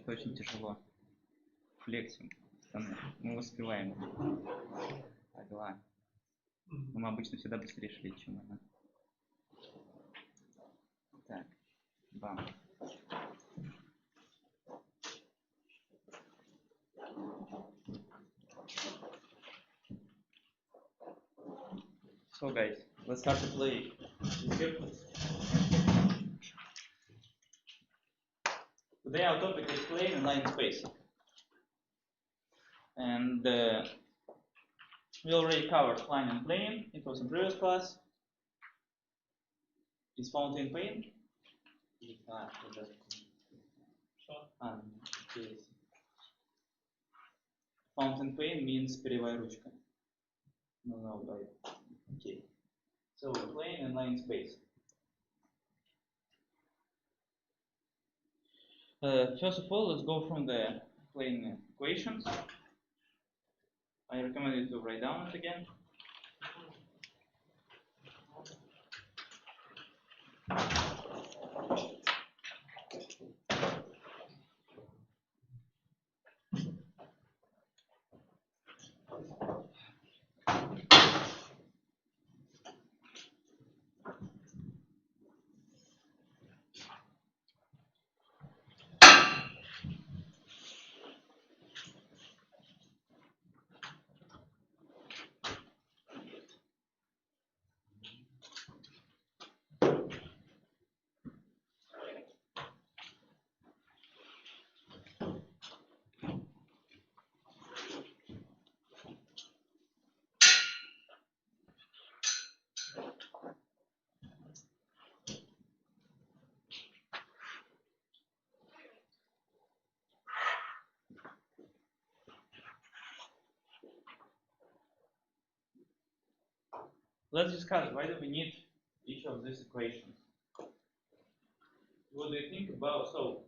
Это очень тяжело. Флексим. Мы успеваем. EAGLA. Мы обычно всегда быстрее шли, чем она. Так. Бам. So guys, let's start to play. Today our topic is plane and line space. And we already covered line and plane. It was in previous class. Is fountain plane? Fountain pen means перевая ручка. No, right. Okay. So plane and line space. First of all, let's go from the plane equations. I recommend you to write down it again. Let's discuss why do we need each of these equations. What do you think about, so,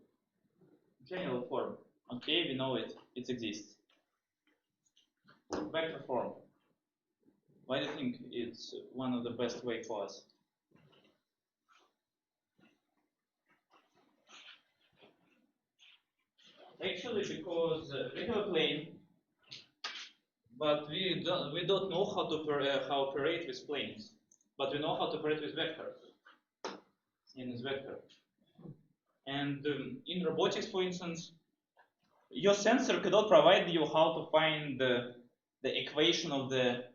general form, okay, we know it exists. Vector form, why do you think it's one of the best way for us? Actually, because we have a plane, but we don't know how to operate with planes, but we know how to operate with vectors in this vector. And in robotics, for instance, your sensor cannot provide you how to find the equation of the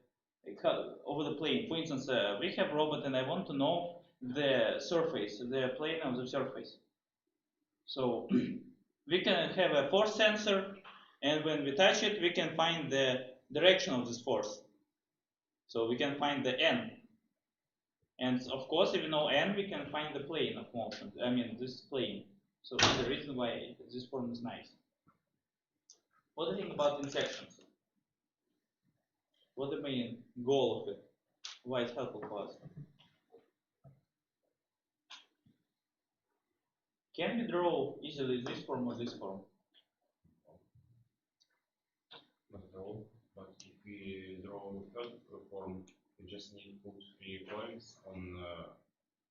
over the plane. For instance, we have a robot, and I want to know the surface, the plane of the surface. So we can have a force sensor, and when we touch it, we can find the direction of this force. So we can find the n. And of course, if we know n, we can find the plane of motion. I mean, this plane. So that's the reason why this form is nice. What do you think about intersections? What's the main goal of it? Why it's helpful for us? Can we draw easily this form or this form? Not at all, but if we draw third form, we just need to put 3 points on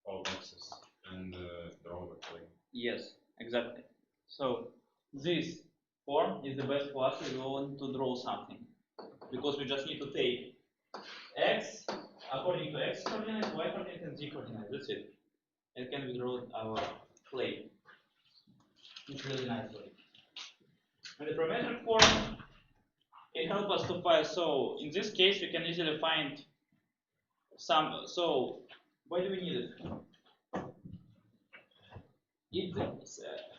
all axes and draw the plane. Yes, exactly. So this form is the best for us if we want to draw something, because we just need to take x according to x coordinate, y coordinate, and z coordinate. That's it. It can be drawn our plane. It's really nicely. And the parametric form, it helps us to find. So in this case, we can easily find some. So why do we need it? It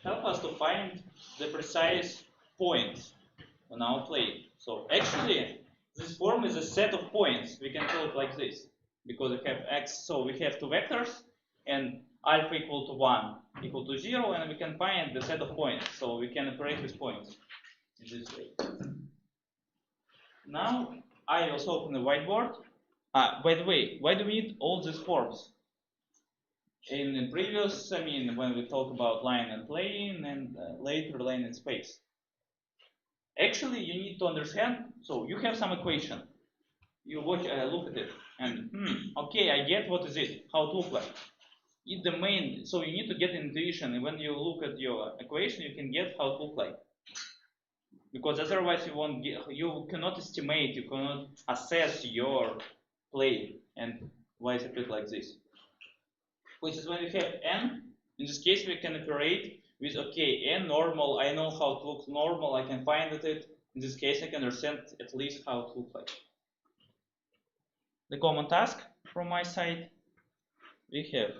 helps us to find the precise points on our plane. So actually, this form is a set of points. We can call it like this, because we have x. So we have 2 vectors, and alpha equal to 1 equal to 0, and we can find the set of points. So we can operate with points in this way. Now I also open the whiteboard. By the way, why do we need all these forms? In the previous, when we talk about line and plane, and later line and space. Actually, you need to understand. So you have some equation. You look at it, and okay, I get what is it, how it looks like. the main, so you need to get intuition, and when you look at your equation, you can get how it looks like. Because otherwise you won't get, you cannot estimate, you cannot assess your play, and why is it like this? Which is when we have n, in this case we can operate with, okay, n normal, I know how it looks normal, I can find it. In this case I can understand at least how it looks like. The common task from my side, we have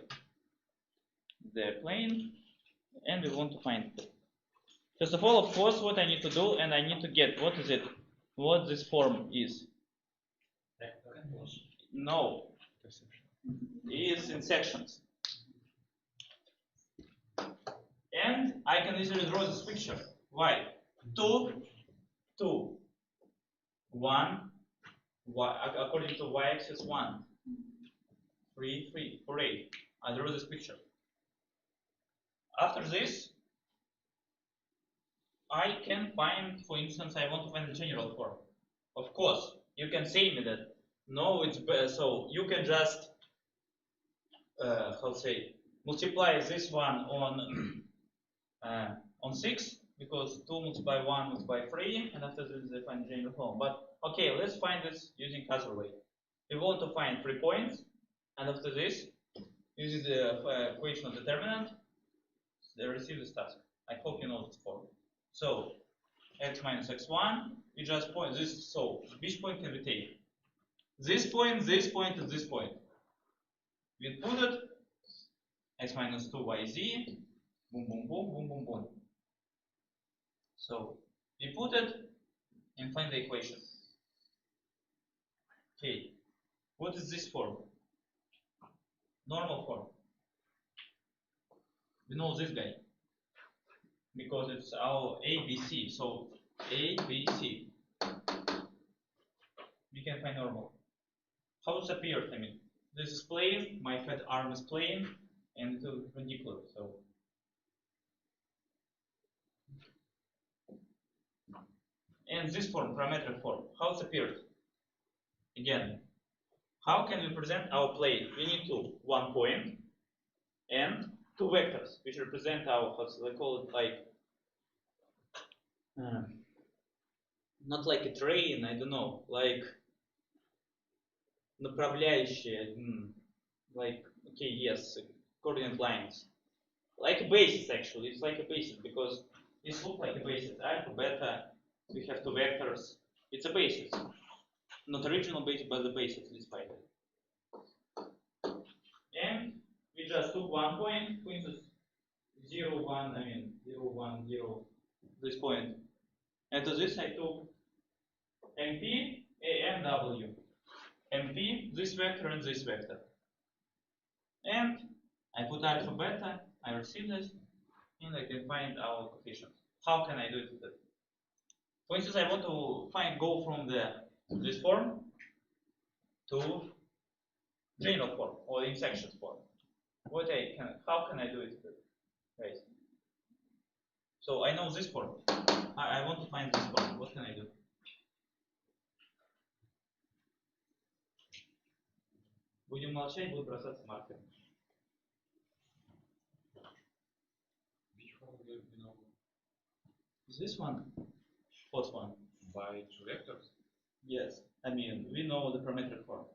the plane, and we want to find it. First of all, of course, what I need to do, and I need to get, what is it, what this form is. No, it is in sections. And I can easily draw this picture. Why? 2, 2, 1, according to y-axis 1, 3, 3, 4, 8. I draw this picture. After this, I can find, for instance, I want to find the general form. Of course, you can say me that, no, it's better, so you can just, how say, multiply this one on 6, because 2 multiplied by 1 multiplied by 3, and after this I find the general form. But okay, let's find this using other way. We want to find 3 points, and after this, using the equation of determinant, they receive this task. I hope you know this form. So x minus x1, we just point this. So which point can we take? This point, and this point. We put it x minus 2yz, boom, boom, boom, boom, boom, boom. So we put it and find the equation. Okay, what is this form? Normal form. We know this guy because it's our ABC. So ABC. We can find normal. How it appeared? I mean, this is plane. My head arm is plane, and it's perpendicular. So. And this form, parametric form, how it appeared? Again, how can we present our plane? We need 1 point and 2 vectors, which represent our, how do I call it, like, not like a train, I don't know, like, направляющие, like, okay, yes, coordinate lines. Like a basis, actually, it's like a basis, because this looks like a basis, alpha, beta, we have 2 vectors, it's a basis. Not original basis, but the basis is fine. And we just took 1 point, for instance, 0, 1, I mean 0, 1, 0, this point. And to this I took MP, A, and W. MP, this vector, and this vector. And I put alpha, beta, I receive this, and I can find our coefficients. How can I do it with it? For instance, I want to go from this form to general form or in sections form. How can I do it? Right. So I know this form. I want to find this form. What can I do? Будем молчать, будут бросаться маркером. Which form do you know? Is this one? First one. By 2 vectors? Yes. I mean, we know the parametric form.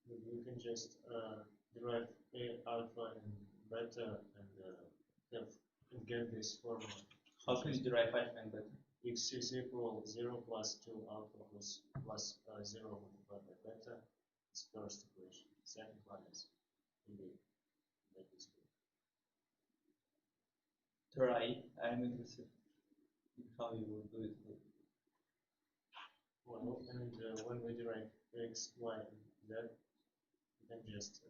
You can just derive A, alpha, and beta, and get this formula. How can you derive alpha and beta? X is equal 0 plus 2 alpha plus 0 multiplied by beta. It's first equation. Second one is Try. I'm interested in how you will do it. Well, and when we derive x, y, and z, you can just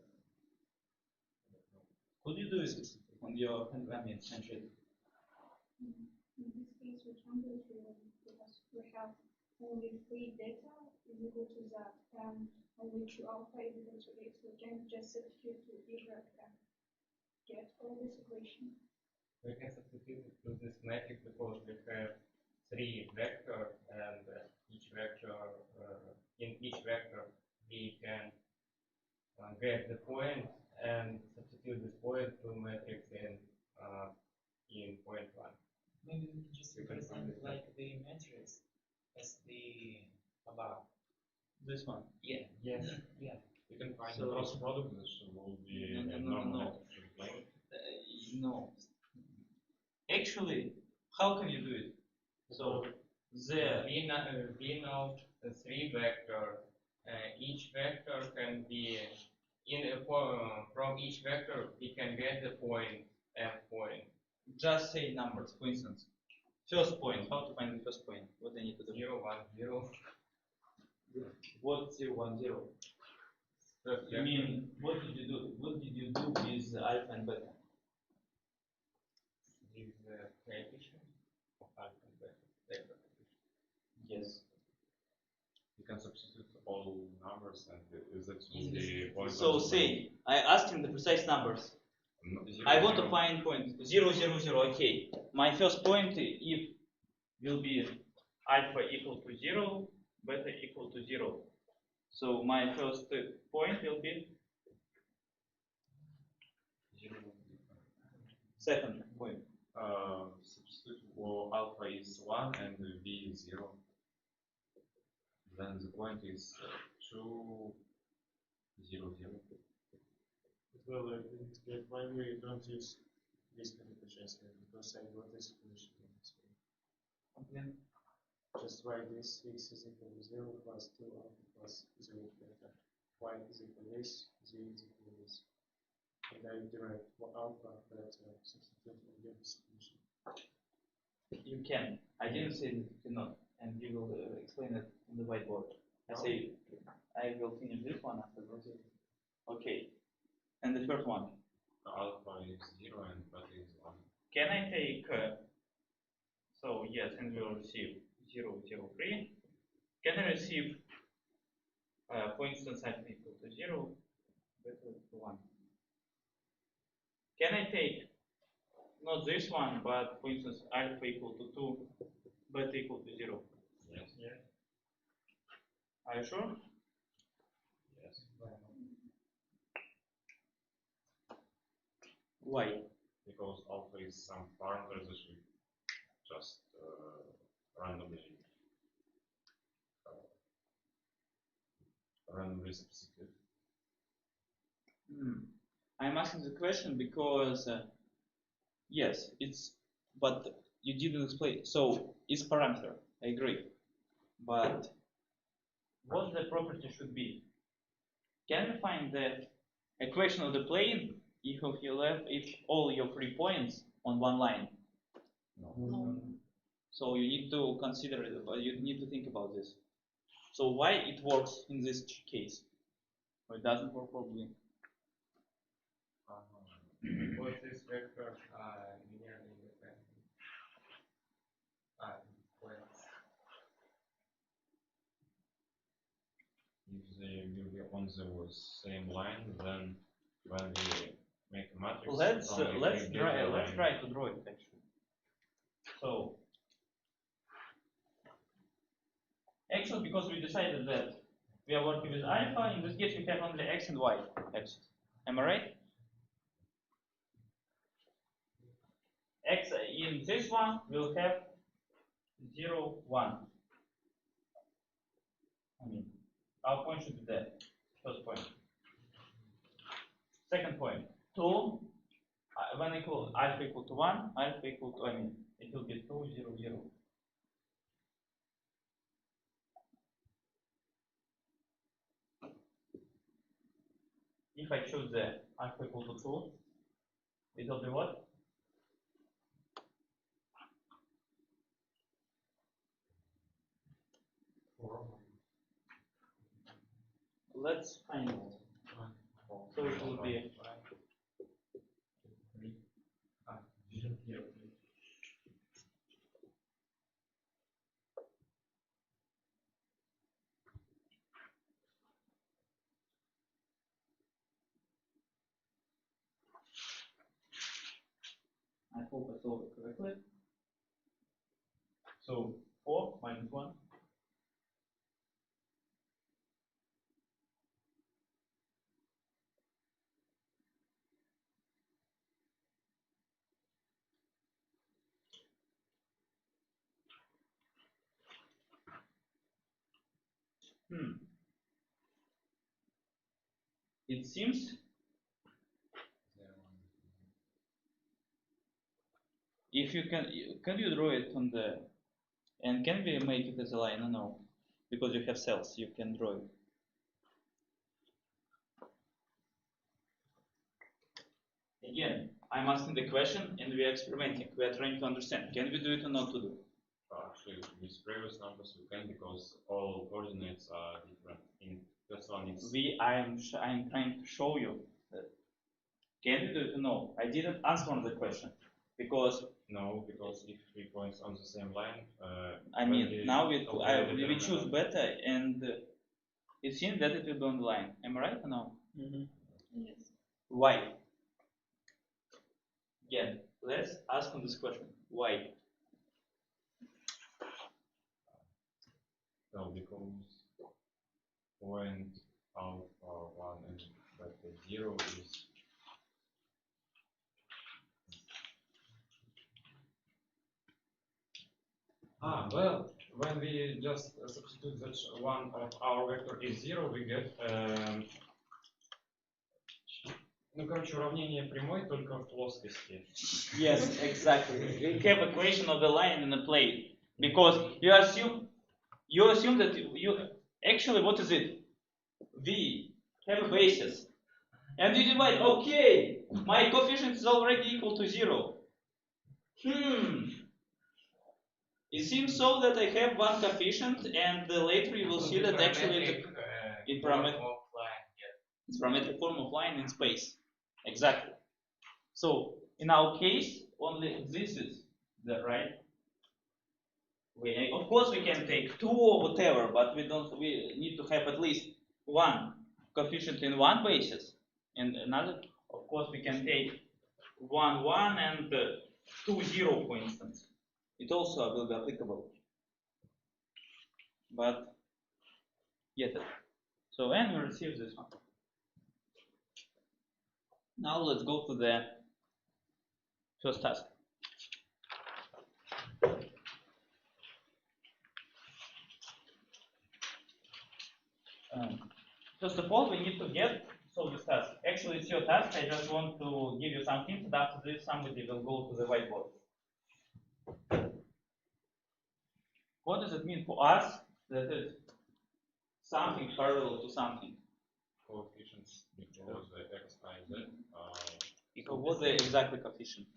Could you do it on your handshake? In this case, we can do it because we have only 3 data is equal to that, and only 2 alpha is equal to x. We can just substitute to EAGLA and get all this equation. We can substitute it to this matrix because we have 3 vectors, and in each vector we can get the point and substitute this point to matrix in point one. Maybe we can just You can represent find it. like the matrix as the above. This one. Yeah. Yes. Yeah. You can find So- the cross product, which will be No, no, a no, normal no. matrix plane. No. Actually, how can you do it? So the We know the three vector. Each vector can be from each vector we can get the point f point. just say numbers, for instance. First point. How to find the first point? What I need to do? 0, 1, 0. What 0, 1, 0? First You mean what did you do? What did you do with alpha and beta? is the coefficient of alpha and beta. Yes. You can substitute all numbers and is it the point? So say I asked him the precise numbers. I want to find point 0, 0, 0. Okay. My first point if will be alpha equal to 0, beta equal to 0. So my first point will be second point. Substitute for alpha is 1 and b is 0. Then the point is 2, 0, 0. Well, why we don't use this manipulation because I got this solution. Again. Just write this x is equal to 0 plus 2 alpha plus 0 beta. Y is equal to this, z is equal to this. And I derive for alpha that substitute and get the solution. You can. I didn't say that you cannot, and you will explain it on the whiteboard. I say I will finish this one after this. Okay. And the first one. Alpha is 0 and beta is 1. Can I take? So yes, and we will receive 0, 0, 3. Can I receive, for instance, alpha equal to 0, beta equal to 1? Can I take not this one, but for instance, alpha equal to 2, beta equal to 0? Yes. Yeah. Are you sure? Yes. Why? Because alpha is some parameter that we just randomly substitute. I'm asking the question because yes, it's, but you didn't explain. So it's parameter. I agree, but what the property should be? Can we find the equation of the plane if you have if all your 3 points on one line? No. So you need to consider it. You need to think about this. So why it works in this case? Or it doesn't work probably. Because this vector linearly independent. Points. If they will be on the same line, then when we make a matrix, Let's from it, let's we get try the let's line. try to draw it actually. So actually, because we decided that we are working with alpha, in this case we have only x and y axis. Am I right? X in this one will have 0, 1. I mean, our point should be there. First point. Second point. 2. When equal alpha equal to 1, alpha equal to, I mean, it will be 2, 0, 0. If I choose the alpha equal to 2, it will be what? Let's find it. So it will be I hope I solved it correctly. So 4 minus 1. It seems if you can you draw it on the, and can we make it as a line? No, because you have cells, you can draw it. Again, I'm asking the question and we are experimenting. We are trying to understand. Can we do it or not to do? Actually, with previous numbers we can, because all coordinates are different. In this one, it's I'm trying to show you that. Can we do it or no? I didn't answer on the question because no, because if 3 points on the same line, I mean now we choose beta and it seems that it will be on the line. Am I right or no? Yes. Why? Again, let's ask on this question. Why? well, because point alpha 1 and beta 0 is well, when we just substitute that one of our vector is 0, we get ну, короче, уравнение прямой, только в плоскости. Yes, exactly. We have equation of the line and the plane because you assume that you actually, what is it? V have a basis and you divide. Okay, my coefficient is already equal to 0. It seems so that I have one coefficient, and later you will see that actually it's parametric form of line in space. Exactly. So in our case, only this is the right. Of course, we can take 2 or whatever, but we don't. We need to have at least one coefficient in one basis, and another. Of course, we can take 1, 1 and 2, 0, for instance. It also will be applicable. But get it. So and we receive this one. Now let's go to the first task. First of all, we need to solve this task. Actually, it's your task. I just want to give you some hints, and after this, somebody will go to the whiteboard. What does it mean for us that is something parallel to something? Coefficients because the x, y, z. So what's the exact coefficient?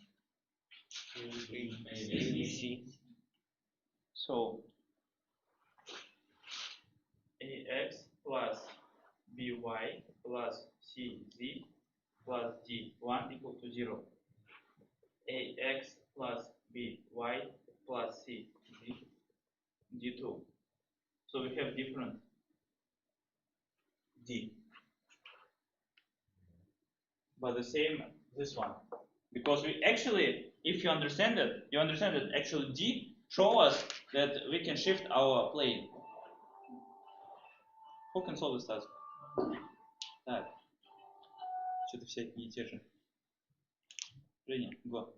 ABC. So ax plus by plus cz plus d1 equal to 0. Ax plus by plus cz d2. So we have different d, but the same this one, because we actually, if you understand it, that actually d show us that we can shift our plane. Who can solve this task? Так, что-то все одни и те же. Женя, go.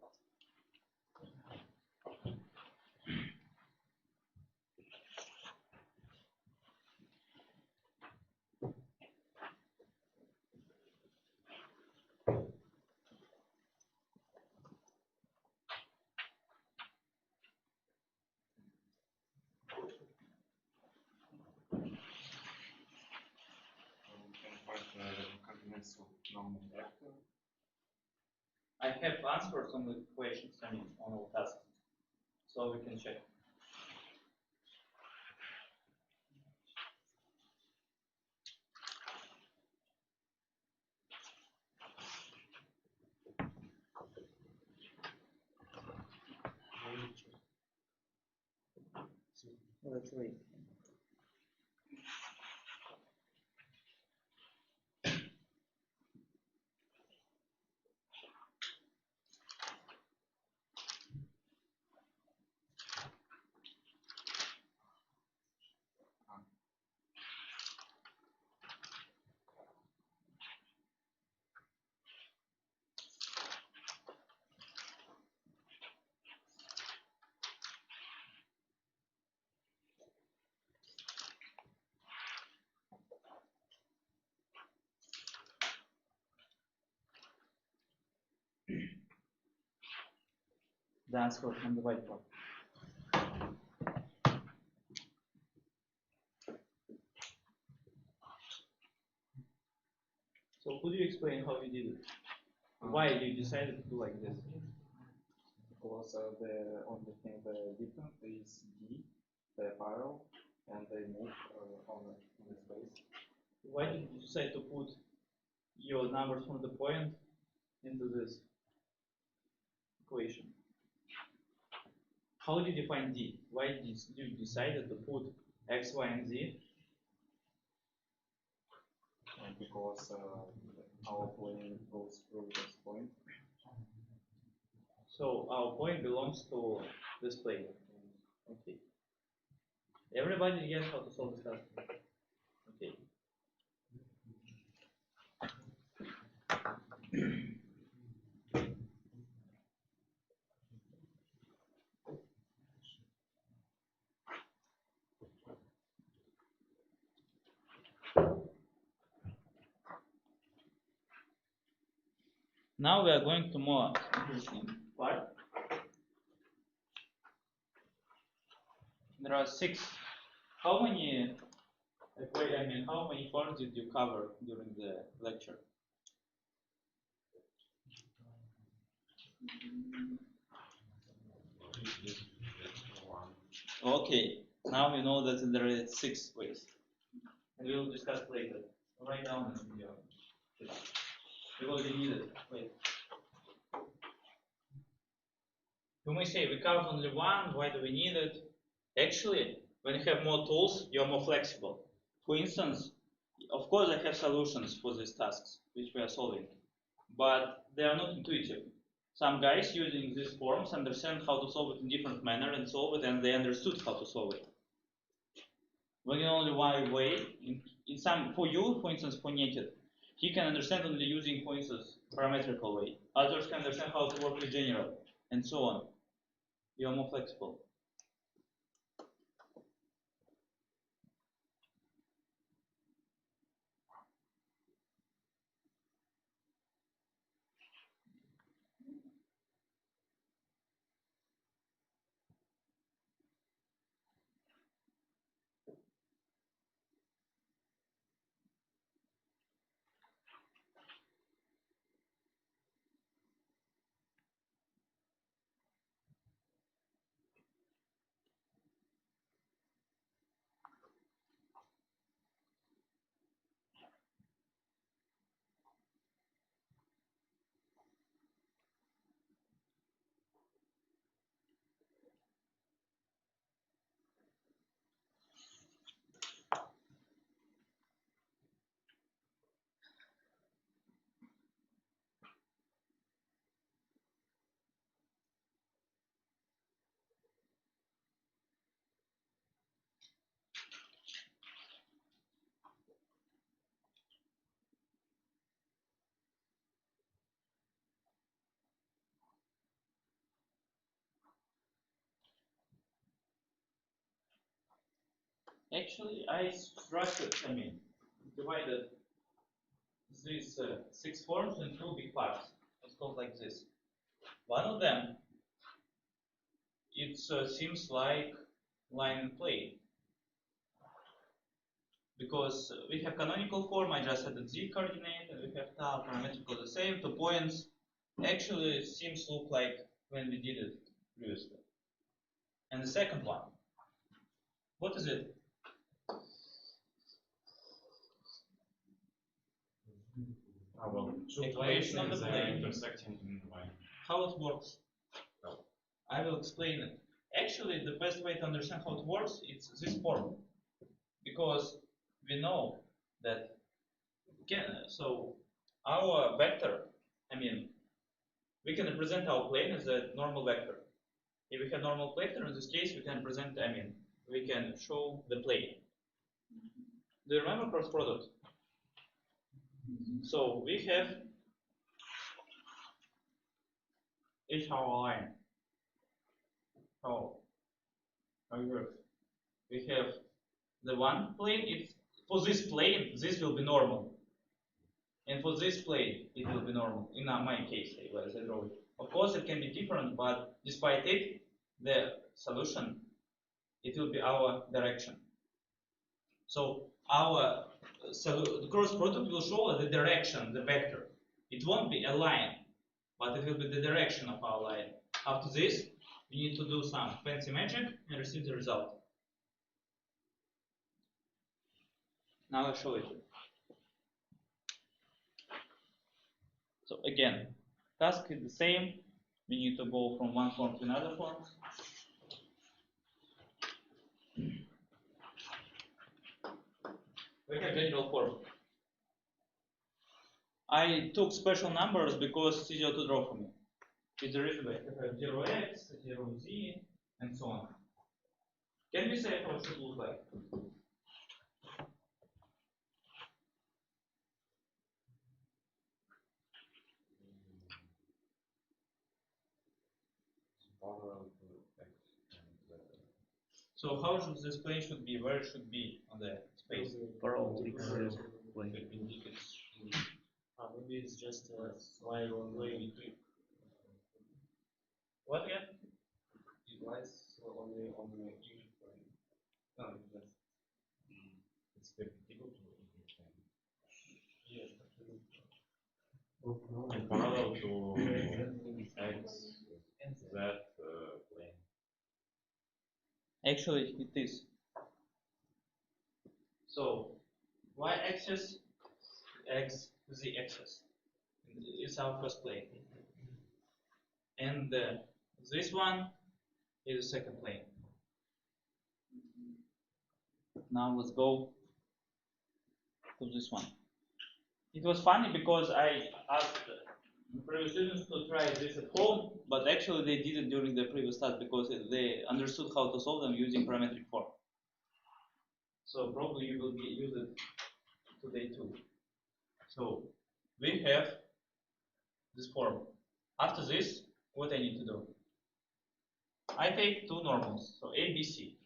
I have answers on the equations, I mean, on all tasks, so we can check. Let's wait. The answer on the whiteboard. So could you explain how you did it? Why you decided to do like this? Because the only thing different is D, the barrel, and they move on the space. Why did you decide to put your numbers from the point into this equation? How did you find D? Why did you decide to put X, Y, and Z? Because our plane goes through this point. So our point belongs to this plane. Okay. Everybody gets how to solve this task? Okay. Now we are going to more interesting part. There are 6. How many forms did you cover during the lecture? Okay, now we know that there are 6 ways. And we will discuss later. Write down in your because you need it. Wait. You may say we covered only one, why do we need it? Actually, when you have more tools, you're more flexible. For instance, of course I have solutions for these tasks which we are solving, but they are not intuitive. Some guys using these forms understand how to solve it in different manner and solve it, and they understood how to solve it. When you only one way, in some for you, for instance, for naked, he can understand only using, for instance, parametrical way. Others can understand how to work with general, and so on. You are more flexible. Actually, I structured, divided these 6 forms in 2 big parts. It's called like this. One of them, it seems like line and plane. Because we have canonical form, I just added z coordinate, and we have tau parametrical the same, 2 points. Actually, it seems look like when we did it previously. And the second one, what is it? Well, two Equation of the planes plane. intersecting in line. How it works? I will explain it. Actually, the best way to understand how it works is this form, because we know that so our vector, we can represent our plane as a normal vector. If we have normal vector, in this case, we can present, we can show the plane. Do you remember cross product? So we have each our line. How it works? We have the one plane. It's for this plane, this will be normal. And for this plane, it will be normal. In my case, as I draw it. Of course, it can be different, but despite it, the solution, it will be our direction. So our the cross product will show the direction, the vector. It won't be a line, but it will be the direction of our line. After this, we need to do some fancy magic and receive the result. Now I'll show it. So again, task is the same. We need to go from one form to another form. We have general form. I took special numbers because it's easier to draw for me. It's the reason why I have 0x, 0z, and so on. Can we say how it should look like? So how should this plane should be? Where it should be on the space? Maybe it's just a line between. What again? It lies only on the unit plane. No, it's perpendicular to the unit plane. Yes. And parallel to x and z plane. Actually, it is. So, y-axis, x, z-axis. It's our first plane. And this one is the second plane. Now let's go to this one. It was funny because I asked previous students to try this at home, but actually they did it during the previous task because they understood how to solve them using parametric form. So probably you will use it today too. So we have this form. After this, what I need to do? I take two normals, so A, B, C.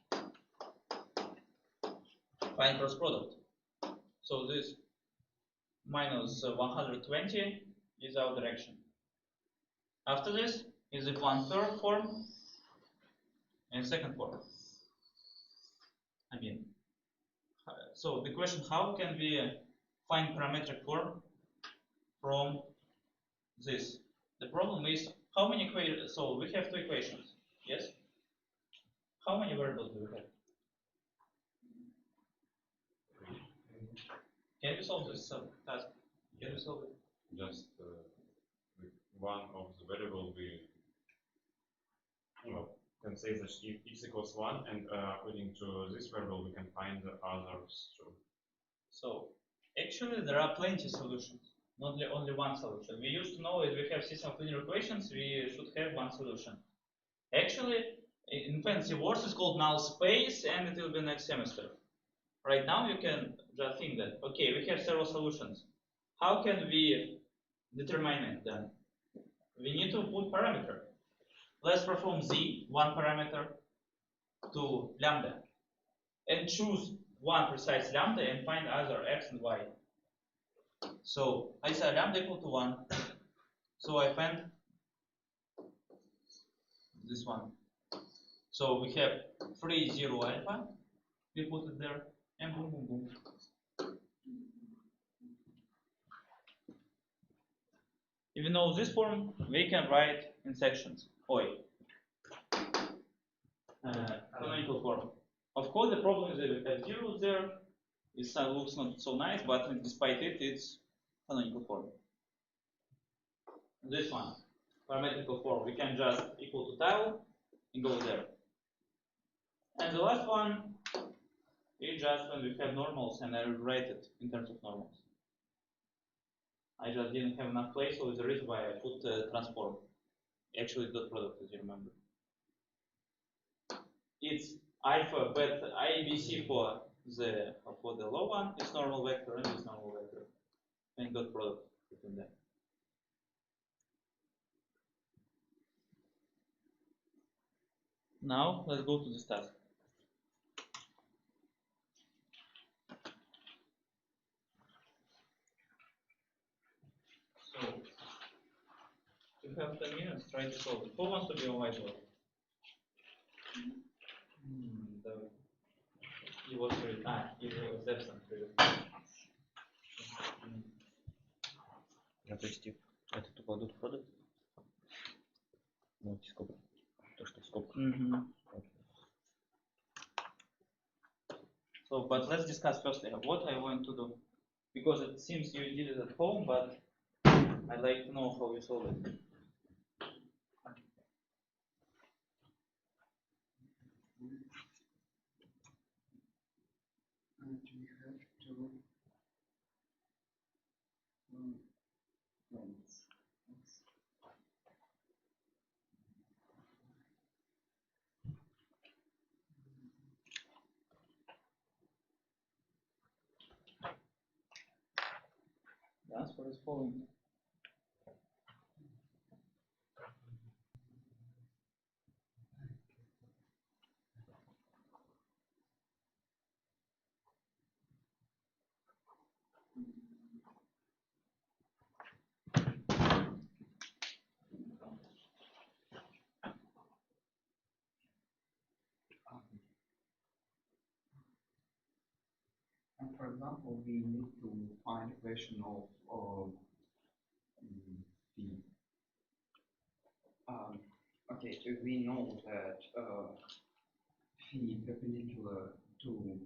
Find cross product. So this minus 120 is our direction. After this is the 1/3 form and second form. So the question, how can we find parametric form from this? The problem is how many equations. So we have two equations. Yes. How many variables do we have? Can you solve this task? Can you solve it? Just one of the variable we can say that if x equals 1, and according to this variable we can find the others too. So actually there are plenty of solutions, not only one solution. We used to know if we have system of linear equations, we should have one solution. Actually, in fancy words, it's called null space, and it will be next semester. Right now, you can just think that, okay, we have several solutions. How can we determine it then? We need to put parameter. Let's perform z, one parameter, to lambda, and choose one precise lambda and find other x and y. So I say lambda equal to 1. So I find this one. So we have 3, 0 alpha. We put it there, and boom, boom, boom. If you know this form, we can write in sections. Canonical form. Of course, the problem is that we have zeros there. It looks not so nice, but despite it, it's canonical form. This one, parametrical form, we can just equal to tile and go there. And the last one is just when we have normals, and I write it in terms of normals. I just didn't have enough place, so it's the reason why I put transform. Actually, dot product, as you remember. It's alpha, beta, I, B, C for the low one. It's normal vector and this normal vector, and dot product between them. Now let's go to this task. have 10 minutes. Try to solve it. Who wants to be on whiteboard? You was really, you was absent. То есть это тупо тут входит? Ну, эти скобки. То, что в скобках. So, but let's discuss firstly what I want to do. Because it seems you did it at home, but I'd like to know how you solve it. And we have to length. The answer is following. And for example, we need to find equation of phi. Okay, we know that phi perpendicular to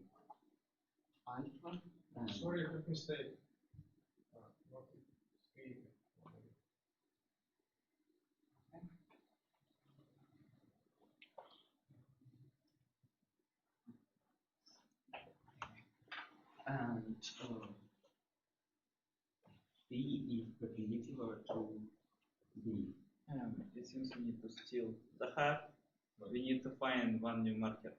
alpha. And Sorry, let me say. What is phi? and phi is perpendicular to b. It seems we need to steal the heart. We need to find one new marker.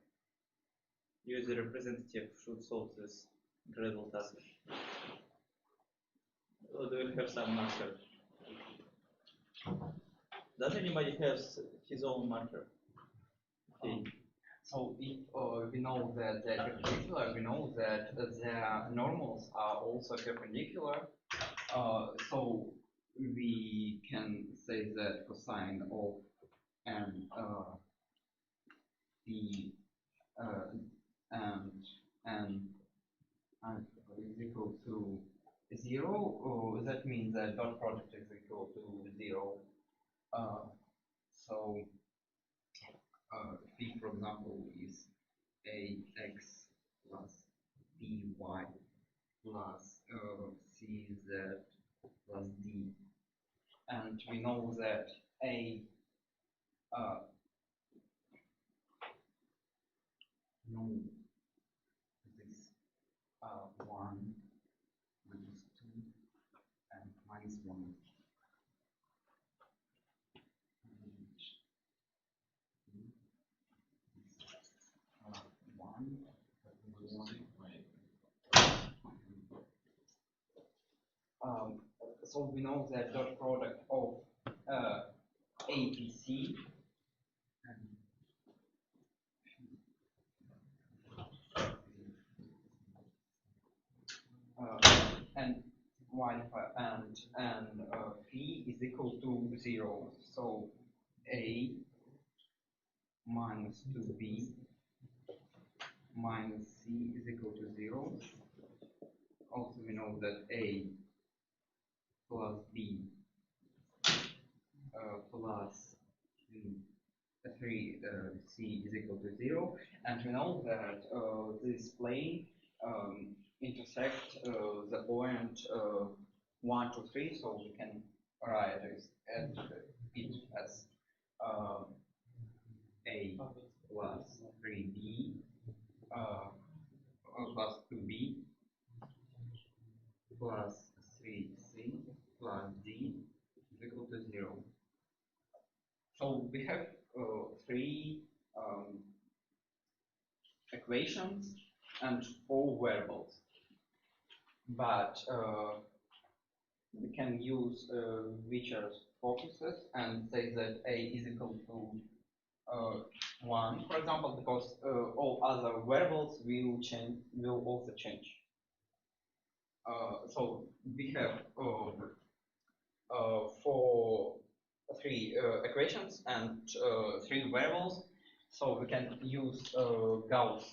User representative should solve this Gradle task. Or do we have some marker? Does anybody have his own marker? Okay. So if we know that they're perpendicular, we know that their normals are also perpendicular. So we can say that cosine of n p and is equal to 0. That means that dot product is equal to 0. So phi, for example, is ax plus by plus cz plus d, and we know that a no this 1 minus 2 and minus 1 and 1 so we know that dot product of ABC and y and phi is equal to 0. So a minus 2b minus c is equal to 0. Also, we know that a plus b plus 3c is equal to 0, and we know that this plane intersect the point 1, 2, 3, so we can write it as a plus 3b plus 2b plus 3c plus d is equal to 0. So we have three equations and 4 variables, but we can use Witcher's focuses and say that a is equal to 1, for example, because all other variables will also change. So we have three equations and three variables, so we can use Gauss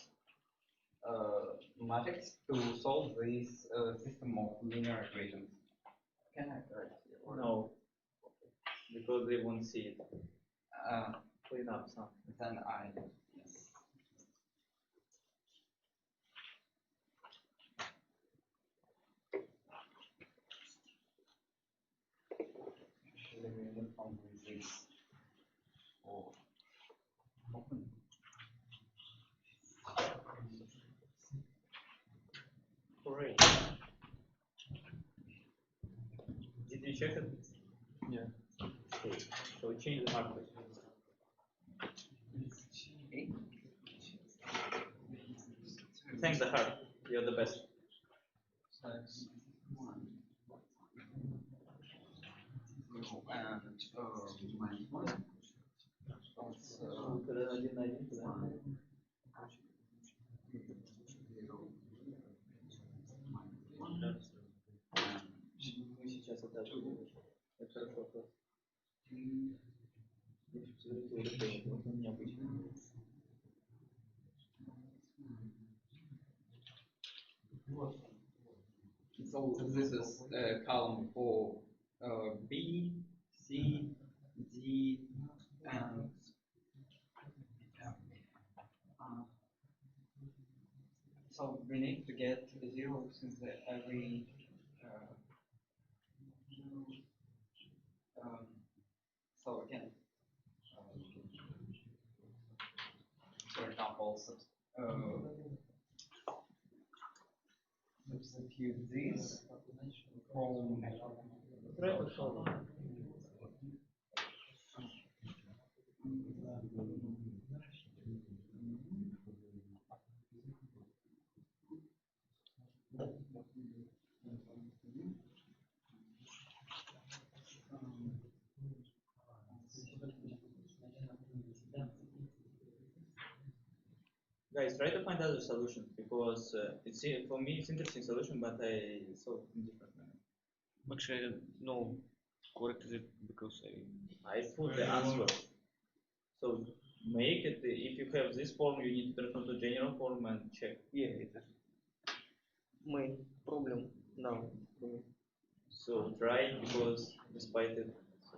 matrix to solve this system of linear equations. Can I write here? Or No, because they won't see it. Uh, Clean up something. then I yes. Actually, we will found with this. Oh, open. Hooray. Did you check it? Yeah. Okay. So change the marker. Okay. Thank the heart. You're the best. And minus one. Also, Когда один на один, да? Мы сейчас это обсудим. Это хорошо вопрос. Это необычно. So this is a column for B, C, D, and so we need to get zeros in every so again for example substitute this from Guys, try to find other solutions because it's for me it's interesting solution, but I solve in different manner. Actually, I don't know correct is it because I put the answer. So make it. If you have this form, you need to transform to general form and check. yeah, it is my problem now. So try it because despite it. So.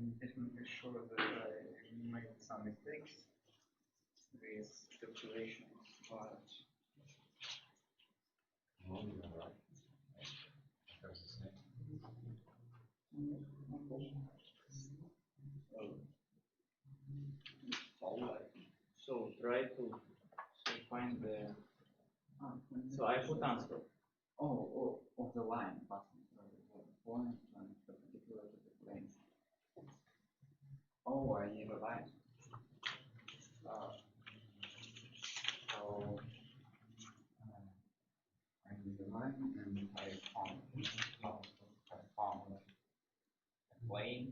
I'm definitely sure that I made some mistakes with calculations, but No, you're right. That's the same. So try to find the. So I put answer. of the line passing the point and perpendicular to the plane. Oh, I need a line. So I need a line and I found a plane.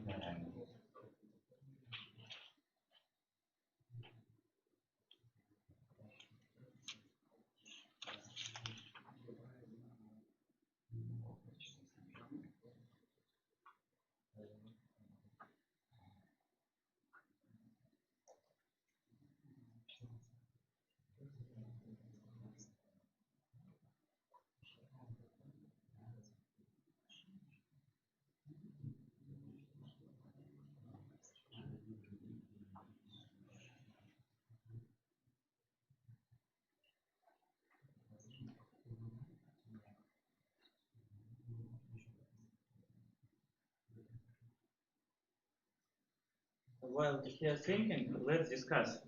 Then While he is thinking, let's discuss.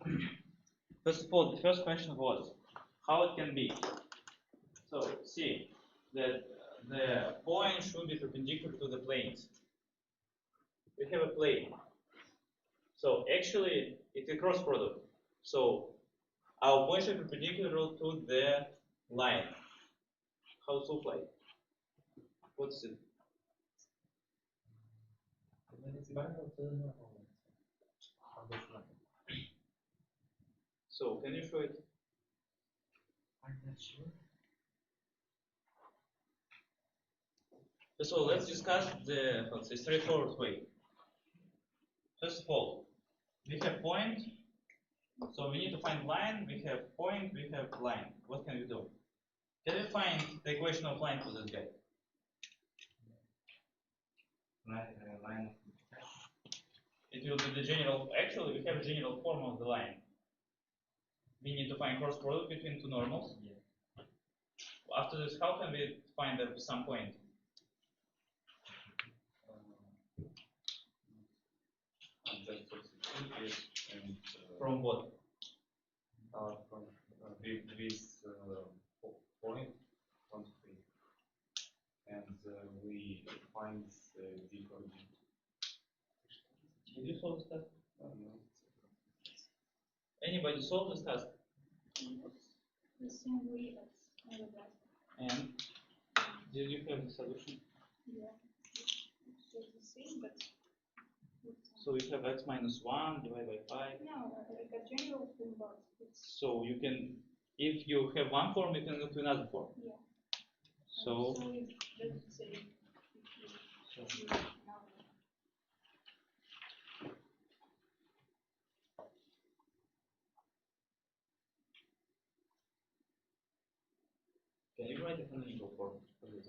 First of all, the first question was how it can be. So see that the point should be perpendicular to the planes. We have a plane. So actually, it's a cross product. So our point should be perpendicular to the line. How to apply? What's it? So can you show it? I'm not sure. So let's discuss the straightforward way. First of all, we have point. So we need to find line. We have point. We have line. What can we do? Can we find the equation of line for this guy? line. It will be the general. Actually, we have a general form of the line. We need to find cross product between two normals. Yeah. After this, how can we find some point? Just substitute it and From what? from this point, 1, 3, and we find the coordinate. Did you solve this task? No. Anybody solve this task? The same way as the last. And did you have the solution? Yeah. It's just the same, but. So you have x minus 1 divided by 5. No, like a general form, but it's. So you can, if you have one form, you can go to another form. Yeah. So it doesn't say if you use another. can you write a canonical form for this?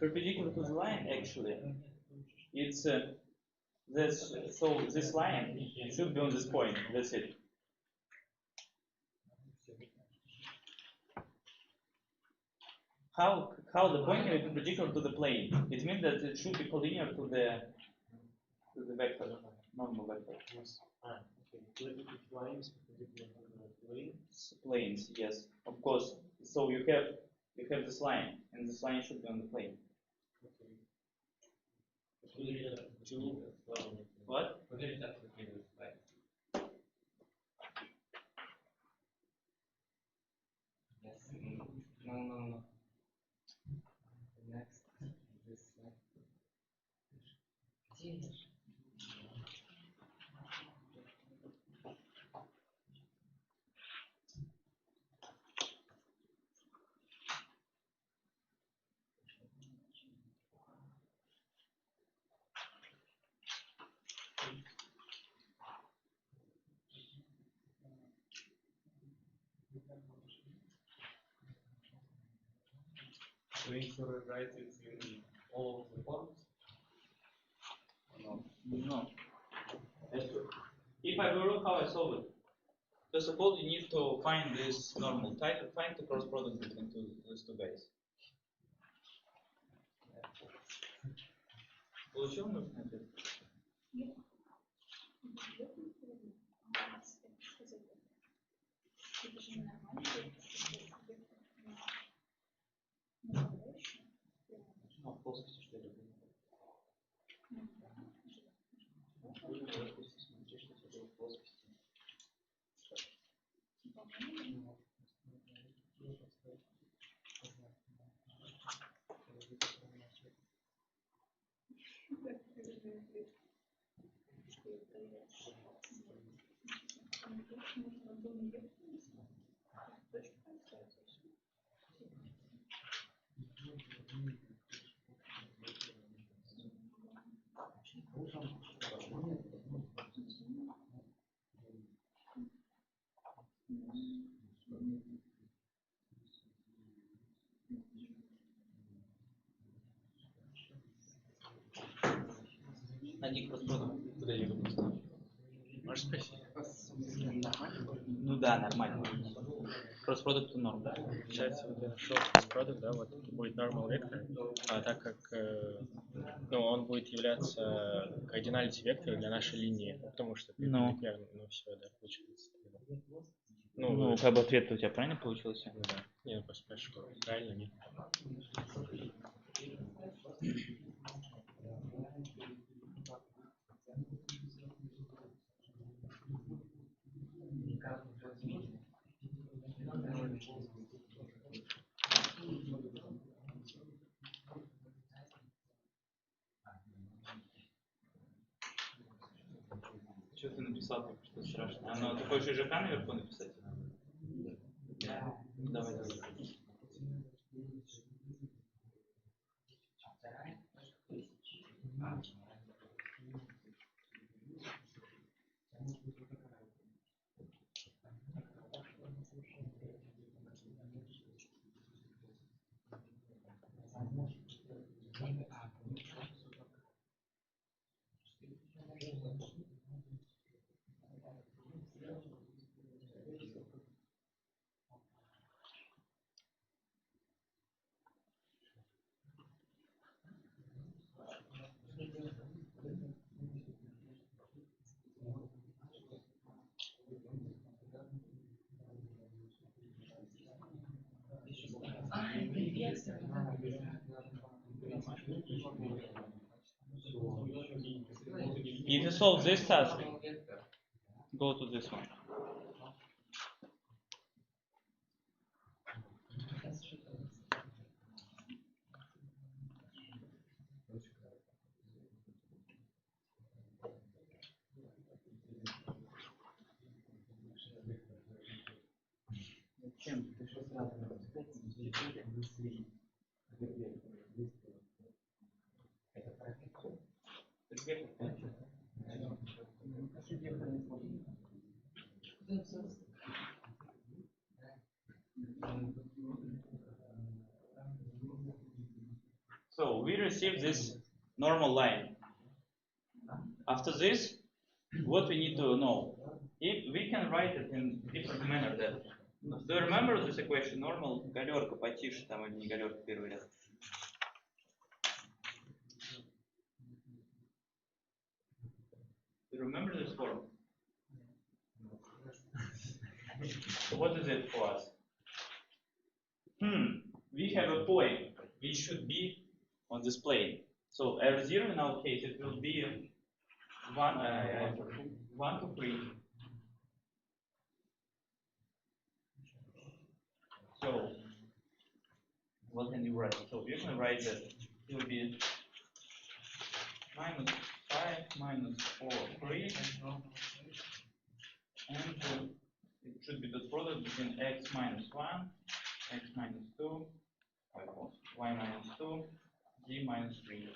Perpendicular to the line, actually, it's this. So this line should be on this point. That's it. How the point can be perpendicular to the plane? It means that it should be collinear to the vector, normal vector. Yes. Okay. Lines perpendicular to the plane. Planes, yes, of course. So you have this line, and this line should be on the plane. Okay. What? Yes. No. Next. This slide. So we need to rewrite it in all of the forms. No. If I will look how I solve it, first of all, you need to find this normal type, find the cross product between these two guys. Получил нужный ответ? Ну, в плоскости что ли? Смотри, что тебе было в плоскости. Найди кросс-продукт. Куда я его поставлю? Можешь спросить? Ну да, нормально. Кросс-продукт норм, да? Получается, вот я нашел кросс-продукт, да, вот будет normal вектор, а так как ну, он будет являться кардинальный вектор для нашей линии, потому что перпендикулярно, ну все, да, получается. Ну, как бы ответ у тебя правильно получился? Ну да. Не, ну просто спрашиваю, правильно, нет? Что ты написал, что страшно? А ну, ты хочешь ЖК наверху написать? Давай. If you solve this task, go to this one. Зачем? Ты что сразу So we receive this normal line. After this, what we need to know, if we can write it in different manner. That, do you remember this equation? Normal, галерка потише, там или не галерка первый ряд. Do you remember this form? So what is it for us? We have a point which should be on this plane. So R0 in our case, it will be 1 to 3. So what can you write? So you can write that it will be minus 5 minus 4, 3, and it should be the product between x minus 1, x minus 2, y minus 2, z minus 3,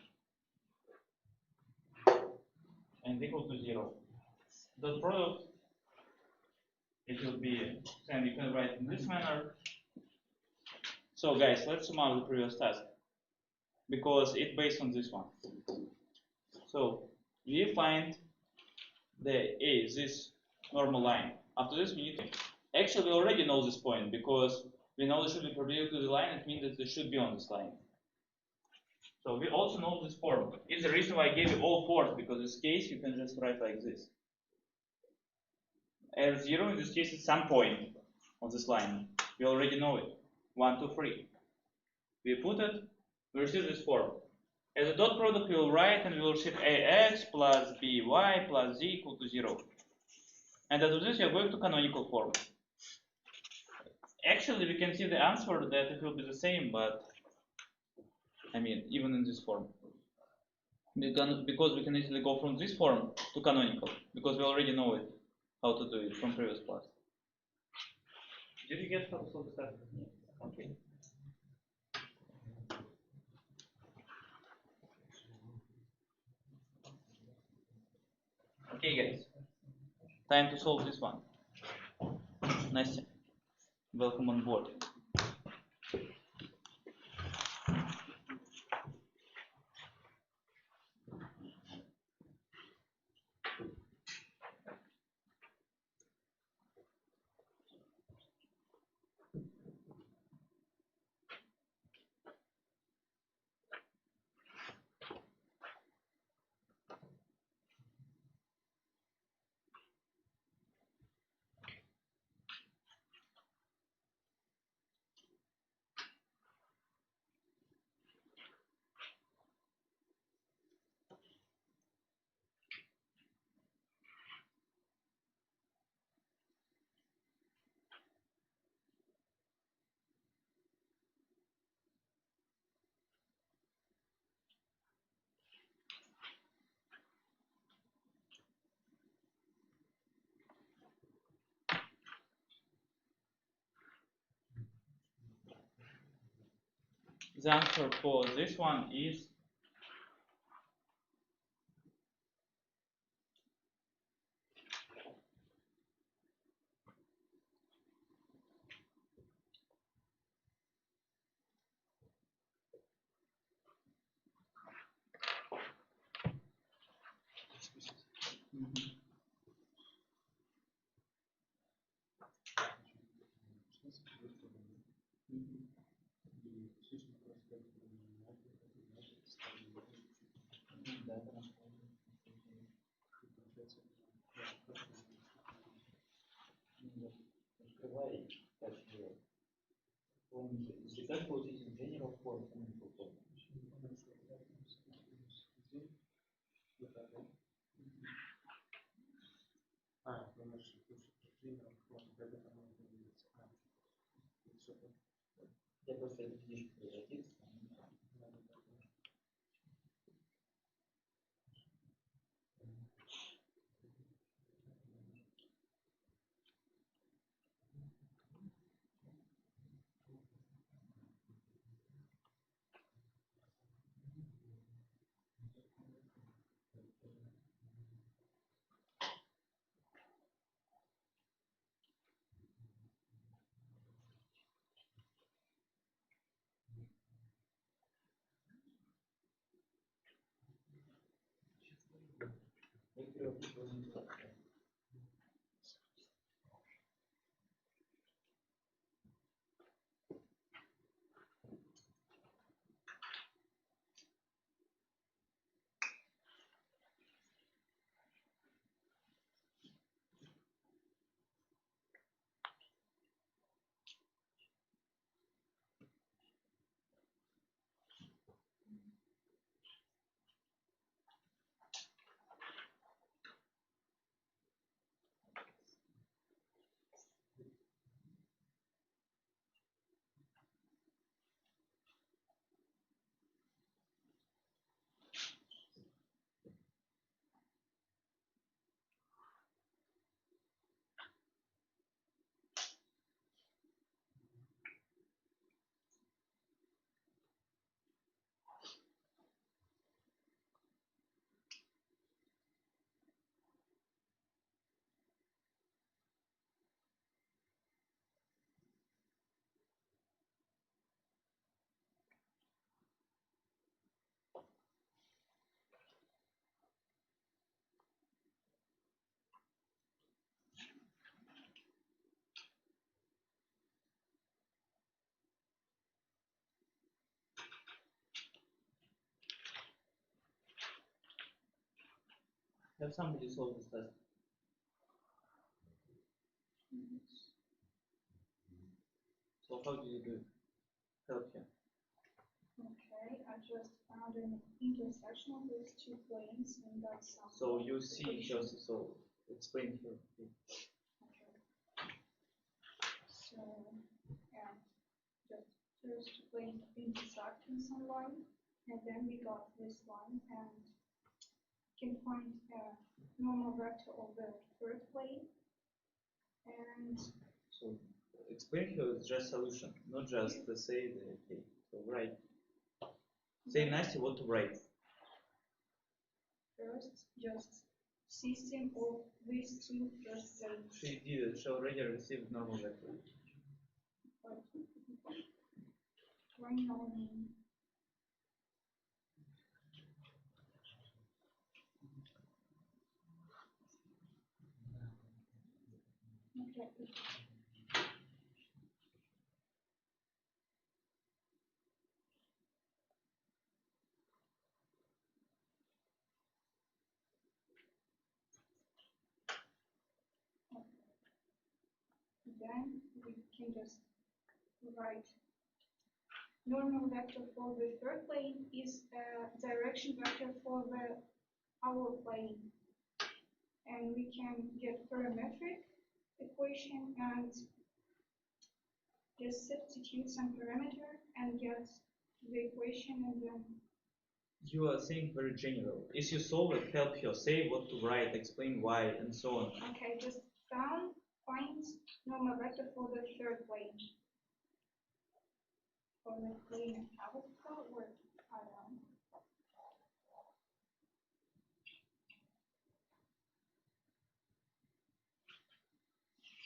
and equal to 0. The product, it will be, and you can write in this manner. So guys, let's sum up the previous task, because it's based on this one. So we find this normal line. After this, we need to, actually we already know this point, because we know there should be perpendicular to the line. It means that it should be on this line. So we also know this form. It's the reason why I gave you all fours, because in this case you can just write like this. R0 in this case is some point on this line. We already know it. 1, 2, 3. We put it, we receive this form. As a dot product, we will write and we will receive ax plus by plus z equal to 0. And out of this, we are going to canonical form. Actually, we can see the answer that it will be the same, but I mean, even in this form. Because we can easily go from this form to canonical, because we already know it, how to do it from previous class. Did you get how to solve the step? Okay. Okay, guys. Time to solve this one. Nice. Welcome on board. The answer for this one is Have somebody solve this test? So how do you do it? Help here. Okay, I just found an intersection of these two planes and got some. So you see just so explain here. Okay. So yeah, just first plane intersecting some line, and then we got this line and can find a normal vector of the third plane. And So explain here is just solution, not just to say the okay. So write. Say Nasty what to write. first, just system of these two first planes. She did. She already received normal vector. Trinomial. Okay. Then we can just write normal vector for the third plane is a direction vector for the our plane. And we can get parametric equation and just substitute some parameter and get the equation and then. You are saying very general. If you solve it, help here. Say what to write, explain why, and so on. Okay, just find normal vector for the third plane. For the plane alpha or I don't know.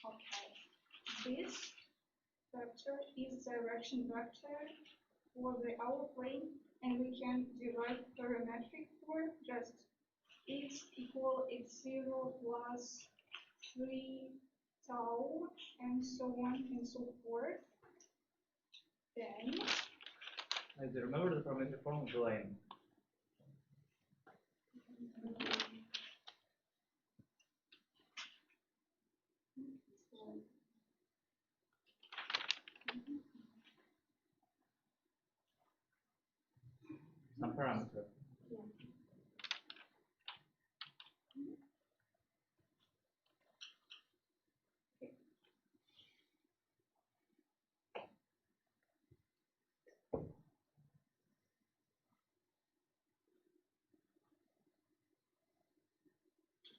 Okay, this vector is direction vector for the our plane, and we can derive parametric for just x equal x0 plus 3 tau and so on and so forth. Then I do remember the parametric form of the line. Some parameter.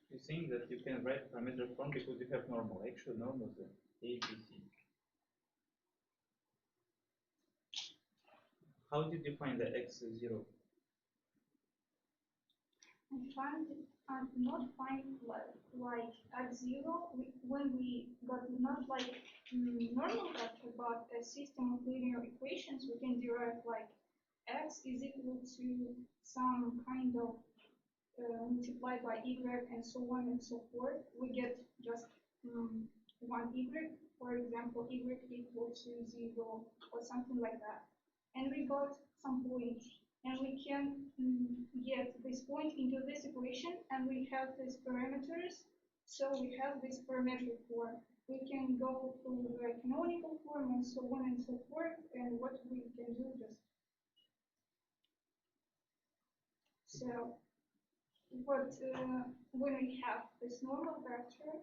You're saying that you can write parametric form because you have normal. Actually, normal is A, B, C. How did you find the x0? I not find like at zero when we got not like normal vector but a system of linear equations, we can derive like x is equal to some kind of multiplied by y and so on and so forth. We get just one y, for example, y equal to 0 or something like that. And we got some point, and we can get this point into this equation, and we have these parameters. So we have this parametric form. We can go through the canonical form and so on and so forth, and what we can do just. So what when we have this normal vector,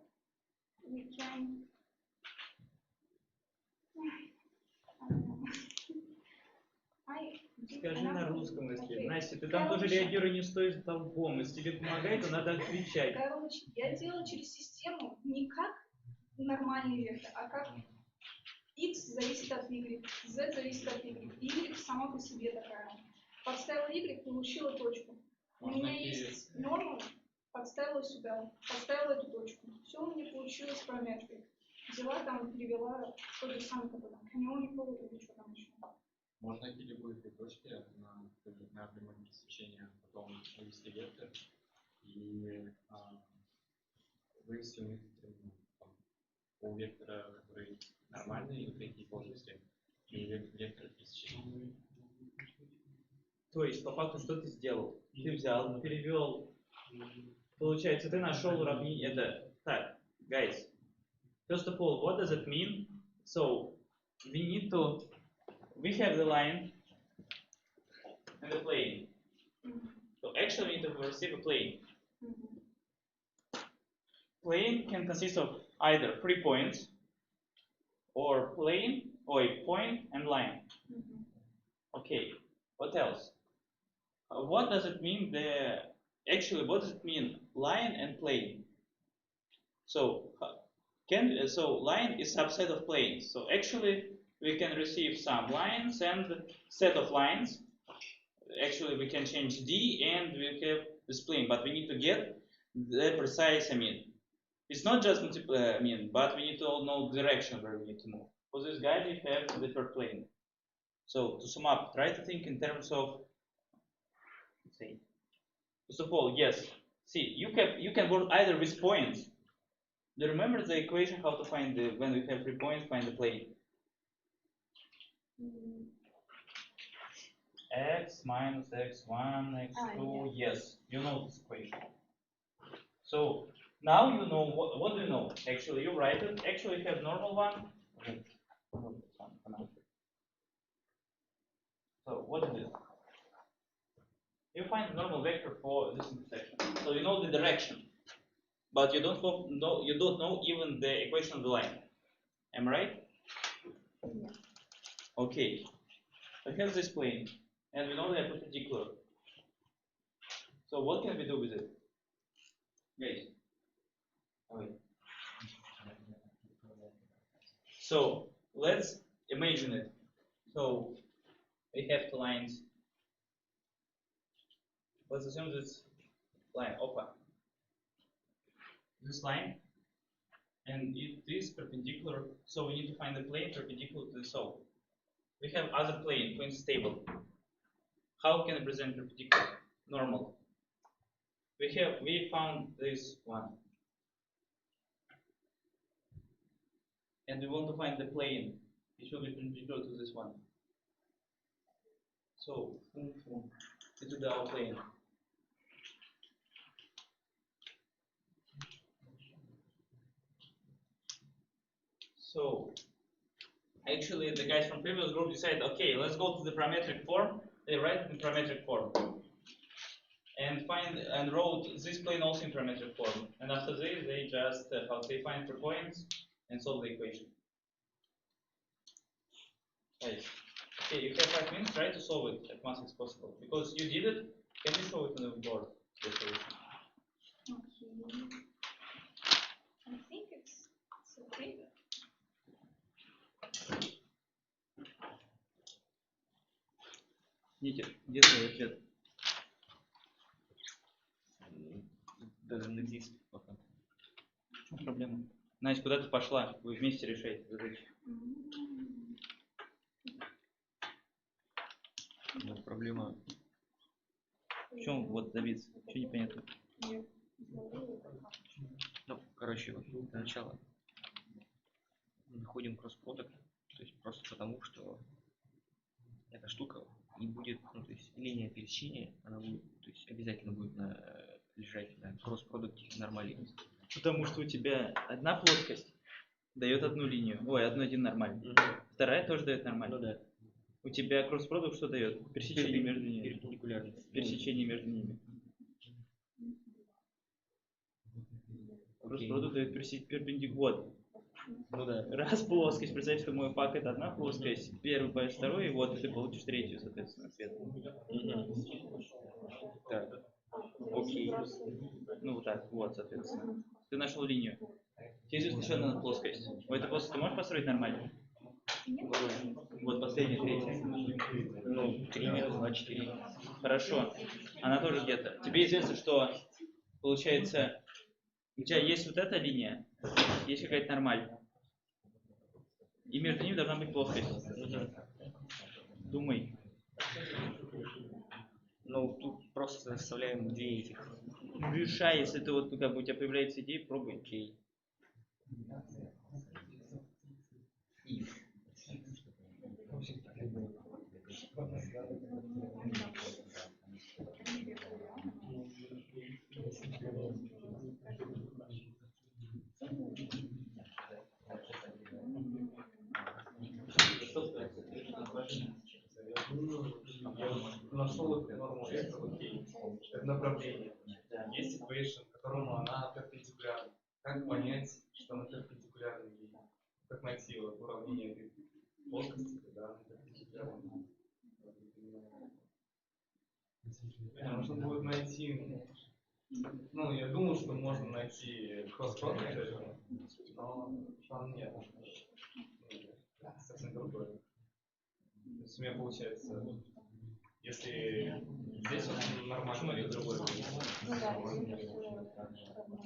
we can. Скажи на русском, если. Настя, ты там тоже реагируй не стой за толпом. Если тебе помогает, то надо отвечать. Короче, я делаю через систему не как нормальный вектор, а как x зависит от y, z зависит от y. Y сама по себе такая. Подставила y, получила точку. У меня есть норма, подставила сюда, подставила эту точку. Все у меня получилось parametric. Взяла там, привела тот же самый какой там canonical или что там еще. Можно найти любые две точки на прямое пересечение, потом вывести вектор и вывести у них у вектора, который нормальный, и такие плоскости, и вектор пересечения. То есть, по факту, что ты сделал? Ты взял, перевел получается, ты нашел уравнение, это, так, guys, first of all, what does it mean? So, we have the line and the plane. So actually we need to receive a plane. Plane can consist of either 3 points, or plane, or a point and line. Okay, what else? What does it mean actually what does it mean line and plane? So line is subset of planes. So actually we can receive some lines and set of lines. Actually we can change D and we have this plane, but we need to get the precise it's not just but we need to all know the direction where we need to move. For this guy we have the third plane. So to sum up, try to think in terms of, let's say, first of all, yes. See, you can work either with points. Do you remember the equation how to find when we have 3 points, find the plane? X minus x1, x2, yes, you know this equation. So now you know what do you know? Actually, you write it. Actually, you have normal one. So what is it? You find the normal vector for this intersection. So you know the direction, but you don't know even the equation of the line. Am I right? Yeah. Okay. I have this plane, and we know they are perpendicular. So what can we do with it? Guys. Wait. So let's imagine it. So we have two lines. Let's assume this line, this line, and it is perpendicular. So we need to find the plane perpendicular to the so. We have other plane stable. How can I present perpendicular? Normal. We found this one, and we want to find the plane. It should be perpendicular to this one. So this is our plane. So actually the guys from previous group decided, okay, let's go to the parametric form. They write it in parametric form. And wrote this plane also in parametric form. And after this they just find 3 points and solve the equation. Right. Okay, you have 5 minutes, try to solve it as much as possible. Because you did it, can you show it on the board? The solution? Okay. I think it's okay. Никит, где твой ответ? Даже здесь пока. В чем проблема? Настя, куда ты пошла? Вы вместе решаете задачи. Но проблема. В чем вот добиться? Что непонятно? Ну, короче, вот для начала находим кросс-продукт, то есть просто потому, что эта штука не будет, ну, то есть линия пересечения, она будет, то есть обязательно будет лежать на кросс-продукте нормальной. Потому что у тебя одна плоскость дает одну линию, один нормальный. Вторая тоже дает нормально. Ну да. У тебя кросс-продукт что дает? Пересечение между ними. Перпендикулярно. Пересечение между ними. Кросс-продукт дает перпендикуляр. Ну да. Раз плоскость, представь, что мой пак это одна плоскость, первый по второй, и вот ты получишь третью, соответственно, ответ. Так. Окей. Ну вот так, вот, соответственно. Ты нашел линию. Тебе известна еще одна плоскость. У этой плоскости ты можешь построить нормально? Вот последняя, третья. Ну, 3 минус 2, 4. Хорошо. Она тоже где-то. Тебе известно, что получается у тебя есть вот эта линия, есть какая-то нормаль. И между ними должна быть плоскость. Думай. Ну, тут просто составляем 2 этих. Решай, если ты вот как бы у тебя появляется идея, пробуй. Окей. нашел эту норму вектора, окей, это направление. Есть equation, которому она перпендикулярна. Как понять, что она перпендикулярна ей? Как найти вот уравнение этой плоскости, когда она перпендикулярна? Нужно будет найти, ну, я думаю, что можно найти кросс-продукт этого, но там нет. Совсем другое. То есть у меня получается, если здесь вот нормально, или другой.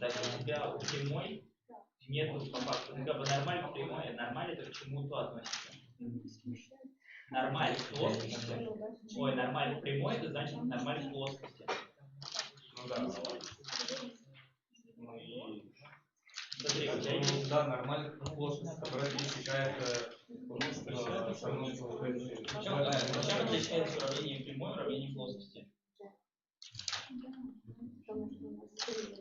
Так, у тебя прямой нету по факту. Ну, как бы нормаль прямой, нормаль это к чему-то относится. Нормаль в плоскости. Ой, нормаль прямой, это значит нормаль в плоскости. Ну да, ну и... Смотри, у тебя есть... Да, нормально плоскость, которая пересекает становится вот эти... Чем отличается уравнение прямой и уравнение плоскости?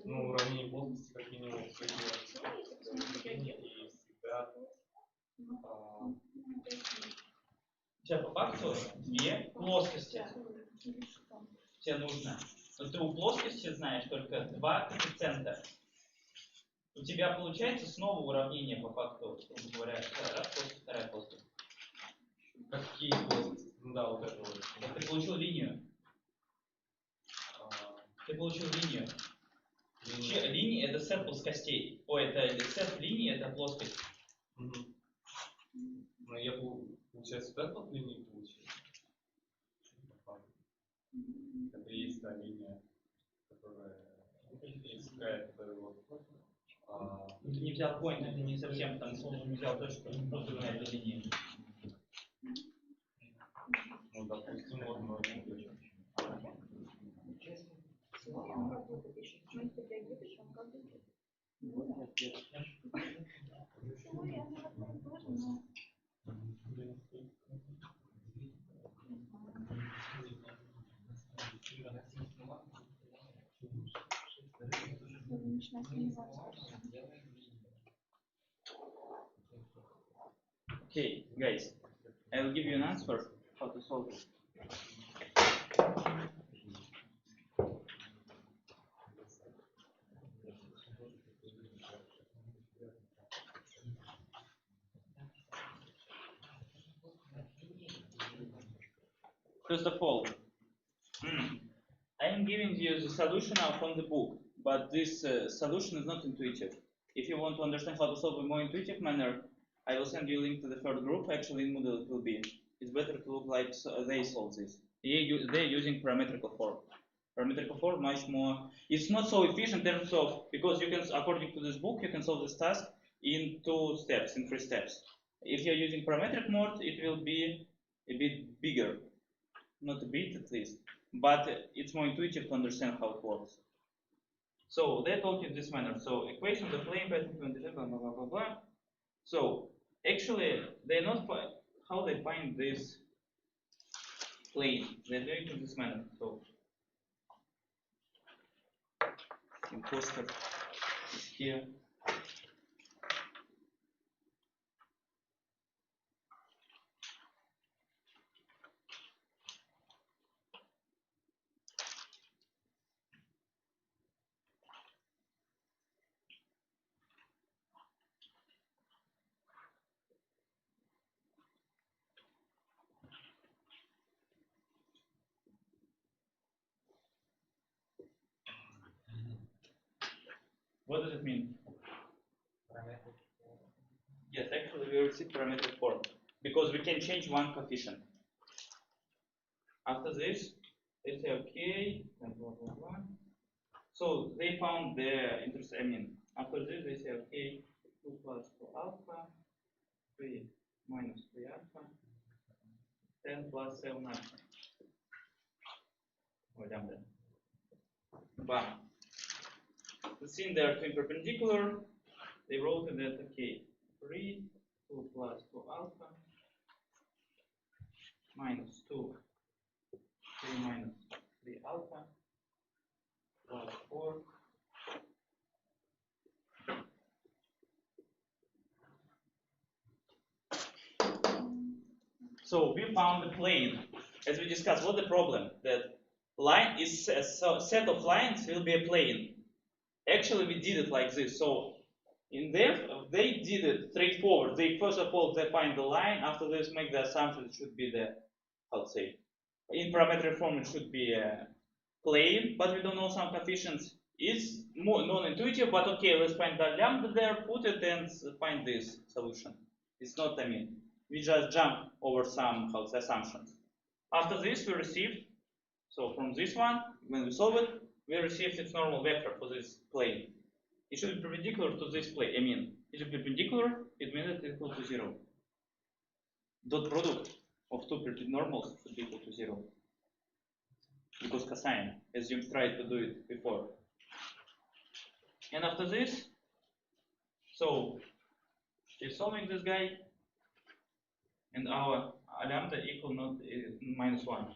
Ну, уравнение плоскости какие-нибудь и всегда... У тебя по факту две плоскости. Тебе нужно. Но ты у плоскости знаешь только два коэффициента. У тебя получается снова уравнение по факту, грубо говоря, раз плоскость, вторая плоскость. Какие плоскости? Ну да, вот это вот. Вот ты получил линию. Ты получил линию. Линия это сет плоскостей. Ой, это сет линий, это плоскость. Ну я получается вот эту вот линию получил. Это и есть та линия, которая пересекает вот это вот. Ты не взял point, это не совсем, потому что ты не взял точку, просто на этой линии. Ну, допустим, вот мы Okay, guys, I will give you an answer how to solve it. First of all, I am giving you the solution now from the book, but this solution is not intuitive. If you want to understand how to solve in a more intuitive manner, I will send you a link to the third group. Actually, in Moodle it will be. It's better to look like they solve this. They're using parametrical form. Parametrical form much more. It's not so efficient in terms of, because you can, according to this book, you can solve this task in 2 steps, in 3 steps. If you're using parametric mode, it will be a bit bigger. Not a bit at least, but it's more intuitive to understand how it works. So they told you in this manner. So equation, the plane pattern, blah blah blah blah blah. So actually, they're not how they find this plane. They're doing it in this manner. So imposter is here. What does it mean? Yes, actually we receive parametric form because we can change one coefficient. After this, they say okay, and blah blah blah. So they found the interest. I mean, after this they say okay, 2 plus 2 alpha, 3 minus 3 alpha, 10 plus 7 alpha. Oh, damn that. Bam. The scene they are twin perpendicular. They wrote it that okay, 3, 2 plus 2 alpha, minus 2, 3 minus 3 alpha, plus 4. So we found the plane as we discussed, what's the problem? That line is a set of lines will be a plane. Actually, we did it like this. So in them, they did it straightforward. They first of all define the line. After this, make the assumption it should be the, how to say, in parametric form it should be a plane, but we don't know some coefficients. It's more non-intuitive, but okay, let's find the lambda there, put it, and find this solution. It's not, I mean, we just jump over some, how to say, assumptions. After this, we received, so from this one, when we solve it, we received its normal vector for this plane. It should be perpendicular to this plane. I mean, it should be perpendicular, it means it's equal to 0. Dot product of two normals should be equal to 0. Because cosine, as you tried to do it before. And after this, so keep solving this guy, and our lambda equal not -1.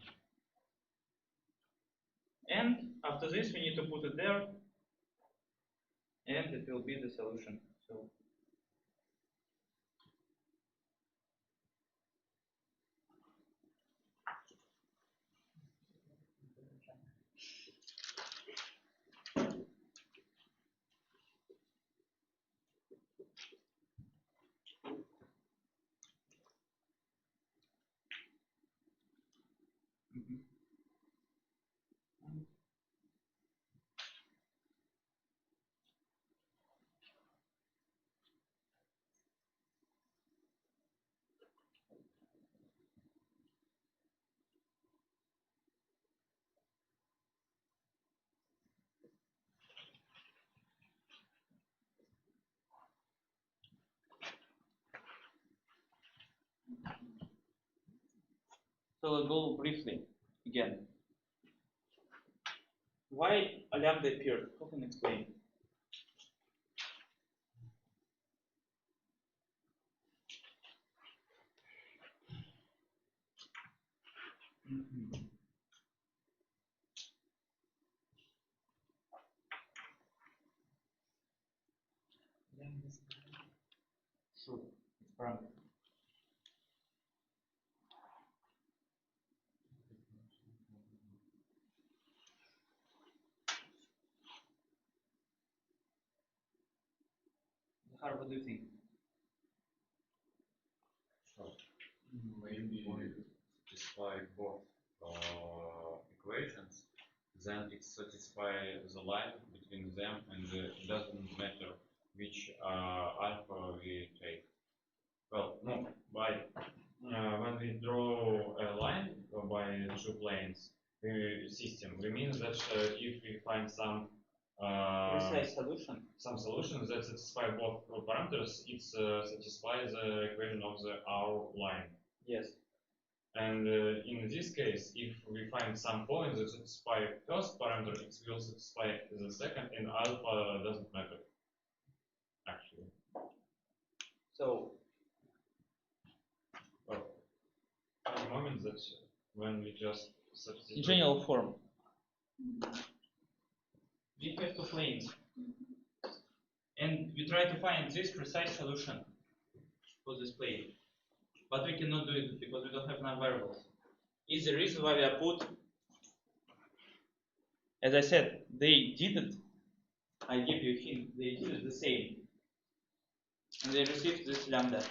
And after this, we need to put it there, and it will be the solution. So let's go briefly again. Why a lambda appeared? Who can explain? Sure, it's parameter. What do you think? Maybe satisfy both equations, then it satisfies the line between them, and it doesn't matter which alpha we take. Well, no, by when we draw a line by two planes system, we mean that if we find some Precise solution. Some solutions that satisfy both parameters, it satisfies the equation of the R line. Yes. And in this case, if we find some points that satisfy first parameter, it will satisfy the second, and alpha doesn't matter, actually. So, well, at the moment that when we just substitute in general form, we have two planes, and we try to find this precise solution for this plane, but we cannot do it because we don't have enough variables. Is the reason why we are put, as I said, they did it, I give you a hint, they did it the same, and they received this lambda.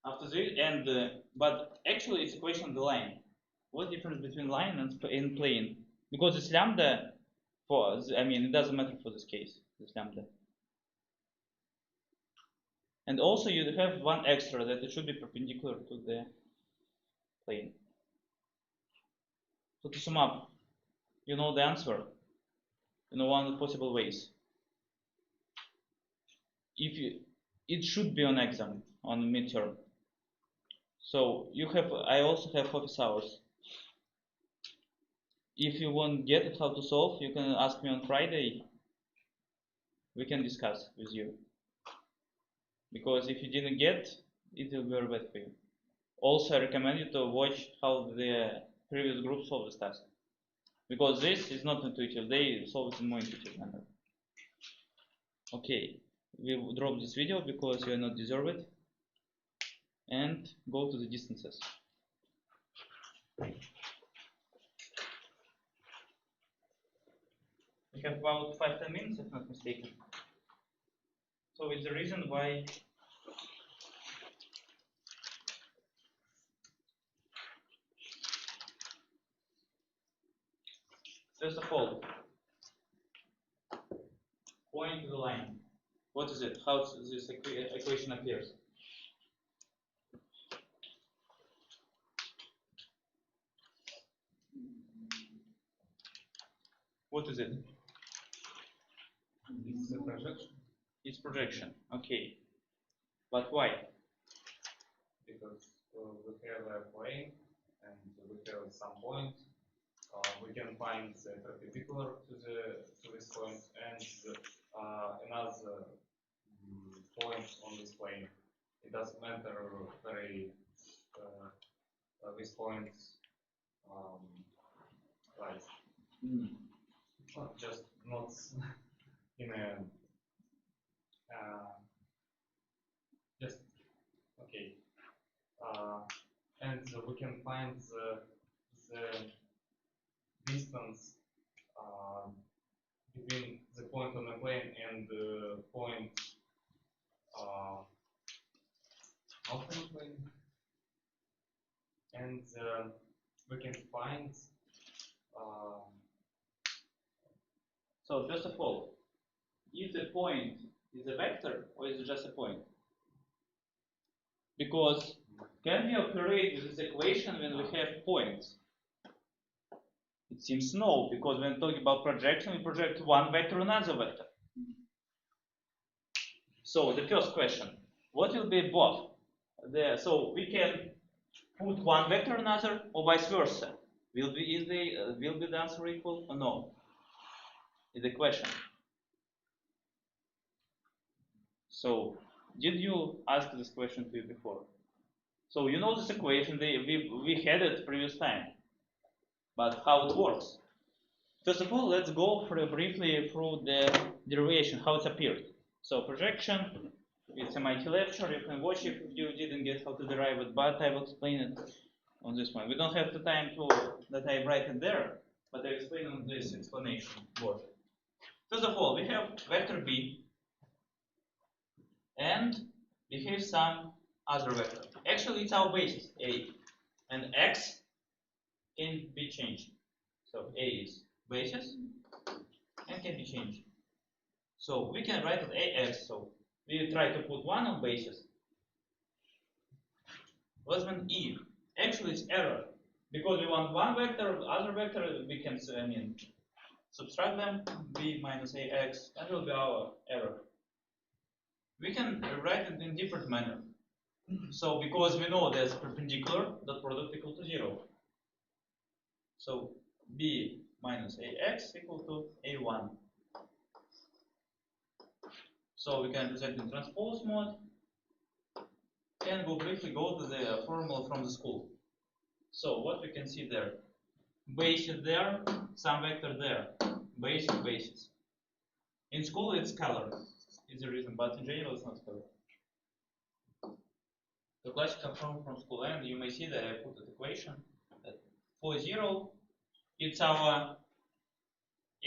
After this, and but actually it's a question of the line. What's the difference between line and plane? Because this lambda, I mean, it doesn't matter for this case, this lambda. And also you have one extra, that it should be perpendicular to the plane. So to sum up, you know the answer. You know one of the possible ways. It should be on exam, on midterm. So I also have office hours. If you won't get it how to solve, you can ask me on Friday. We can discuss with you. Because if you didn't get, it will be very bad for you. Also, I recommend you to watch how the previous group solved this task. Because this is not intuitive, they solve it in more intuitive manner. Okay, we will drop this video because you are not deserve it. and go to the distances. We have about 5-10 minutes, if not mistaken. So it's the reason why first of all, point to the line. What is it? How this equation appears? What is it? It's a projection It's projection. Okay. But why? because we have a plane and we have some point. We can find the perpendicular to this point and another point on this plane. It doesn't matter very this point right. Just not in a just okay. And we can find the distance between the point on the plane and the point off the plane, and we can find. So first of all, if the point is a vector or is it just a point? Because can we operate with this equation when we have points? It seems no, because when talking about projection, we project one vector on another vector. So the first question, what will be both? So we can put one vector on another or vice versa. Will be the answer equal or no? Is the question. So did you ask this question to you before? So you know this equation, we had it previous time. But how it works? First of all, let's go briefly through the derivation, how it appeared. So projection, it's a MIT lecture, you can watch it if you didn't get how to derive it, but I will explain it on this one. We don't have the time that I write it there, but I explain on this explanation board. First of all, we have vector B, and we have some other vector. Actually, it's our basis, A, and X can be changed. So A is basis and can be changed. So we can write it AX. So we try to put one on basis. What's mean E? Actually, it's error because we want one vector, other vector. We can subtract them, B minus AX, and will be our error. We can write it in different manner. So because we know there's perpendicular, dot product equal to 0. So B minus AX equal to A1. So we can represent in transpose mode and we'll briefly go to the formula from the school. So what we can see there, basis there, some vector there, basis. In school it's scalar, is the reason, but in general it's not scalar. The classical form from school, and you may see that I put the equation that for 0 it's our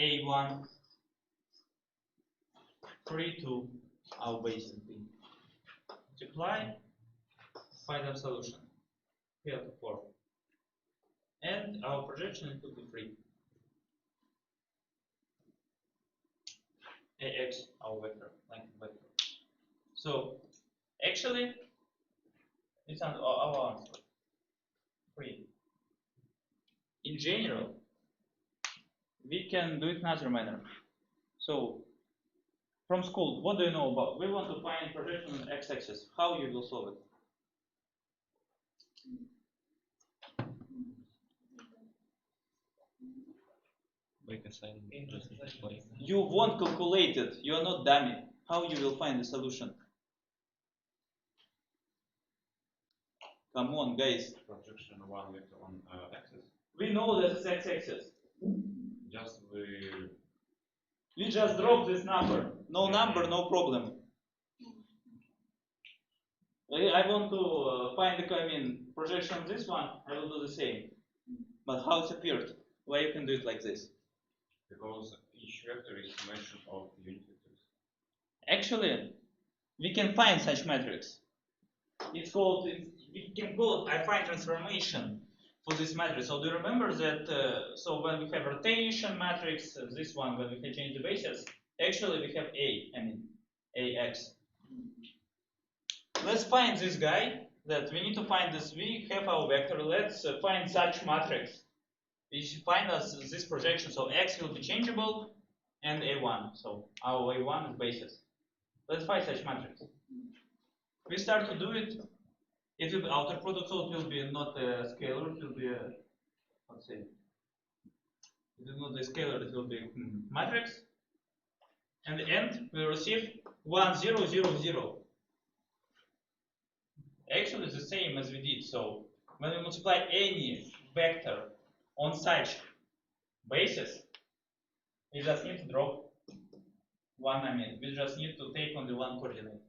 A1 3 to our basis B. Multiply, find our solution. 3 out of 4. And our projection equal to 3. AX, our vector, length vector. So actually it's our answer. 3. In general, we can do it in another manner. So from school, what do you know about? We want to find projection on x-axis. How you will solve it? Make a sign, just explain. You won't calculate it. You are not dummy. How you will find the solution? Come on, guys. Projection one vector on axis. We know that it's x-axis. Just We just drop this number. No Yeah. number, no problem. I want to find the projection of this one, I will do the same. But how it appeared? Why you can do it like this? Because each vector is a mention of unit vectors. Actually, we can find such matrix. We can call it affine transformation for this matrix. So do you remember that, so when we have rotation matrix, this one, when we can change the basis, actually we have AX. Let's find this guy, that we need to find this, we have our vector, let's find such matrix. We should find us this projection, so X will be changeable, and A1, so our A1 is basis. Let's find such matrix. We start to do it. It will be outer product, so it will be not a scalar, it will be a, let's say, it is not a scalar, it will be matrix. And the end, we receive 1, 0, 0, 0. Actually, the same as we did. So when we multiply any vector on such basis, we just need to drop one, we just need to take only one coordinate.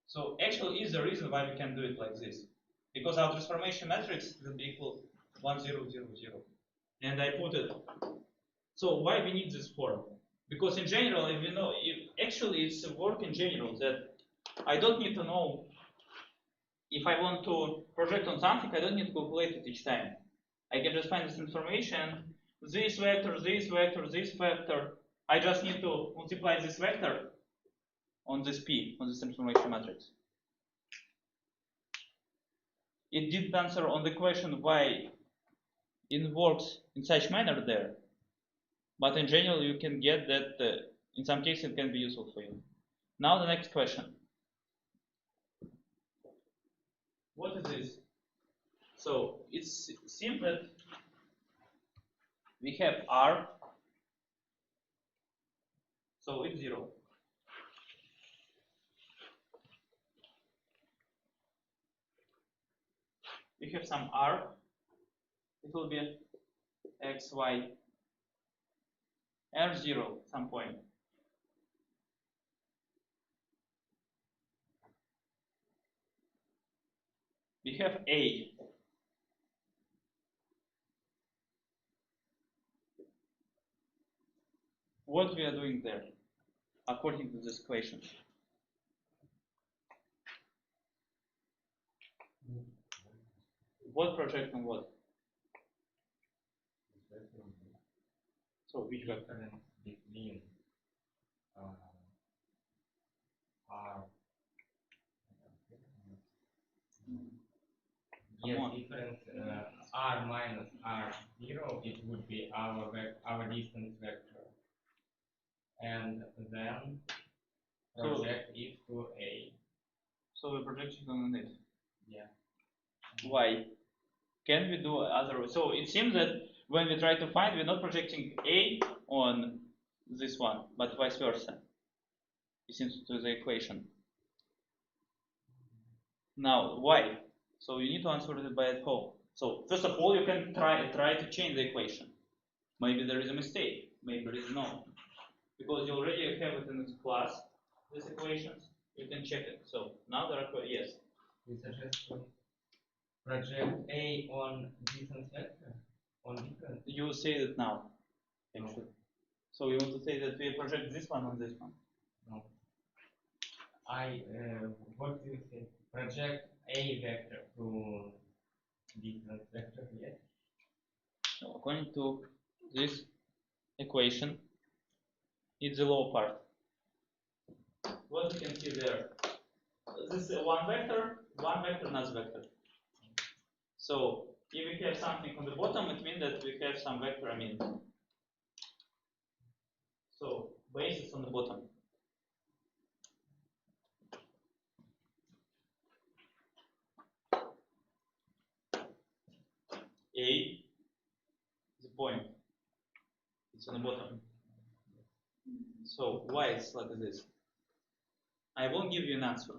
So actually is the reason why we can do it like this. Because our transformation matrix will be equal 1, 0, 0, 0. And I put it. So why we need this form? Because in general, if we know, actually it's a work in general that I don't need to know if I want to project on something, I don't need to calculate it each time. I can just find this information, this vector, this vector, this vector. I just need to multiply this vector on this P, on this transformation matrix. It didn't answer on the question why it works in such manner there. But in general, you can get that in some cases it can be useful for you. Now the next question. What is this? So it seems that we have R, so it's 0. We have some R, it will be X, Y, R0 some point. We have A. What we are doing there, according to this equation? What project on what? So which vector? Between R. Yes, difference R minus R0, it would be our distance vector. And then project it to A. So we project it on it. Yeah. Why? Can we do other? So it seems that when we try to find, we're not projecting A on this one, but vice versa. It seems to the equation. Now, why? So you need to answer it by at home. So first of all, you can try to change the equation. Maybe there is a mistake. Maybe there is no. Because you already have it in this class, these equations. You can check it. So now there are, yes. We suggest to project A on distance vector, on difference. You say it now, actually. No. So you want to say that we project this one on this one? No. What do you say? Project A vector to distance vector, yes? So according to this equation, it's the low part. What you can see there? This is one vector, another vector. So if we have something on the bottom, it means that we have some vector, So basis on the bottom. A, the point, it's on the bottom. So why it's like this? I won't give you an answer,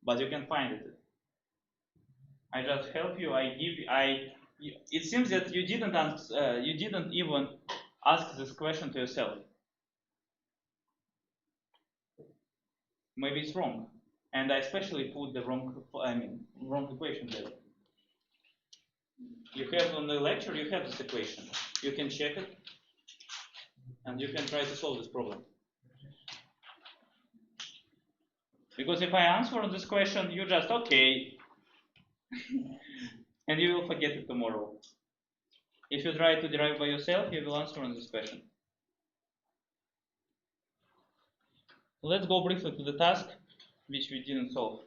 but you can find it. I just help you. It seems that you didn't even ask this question to yourself. maybe it's wrong, and I especially put the wrong equation there. You have on the lecture, you have this equation. You can check it, and you can try to solve this problem. Because if I answer on this question, you just okay, and you will forget it tomorrow. If you try to derive by yourself, you will answer on this question. Let's go briefly to the task which we didn't solve.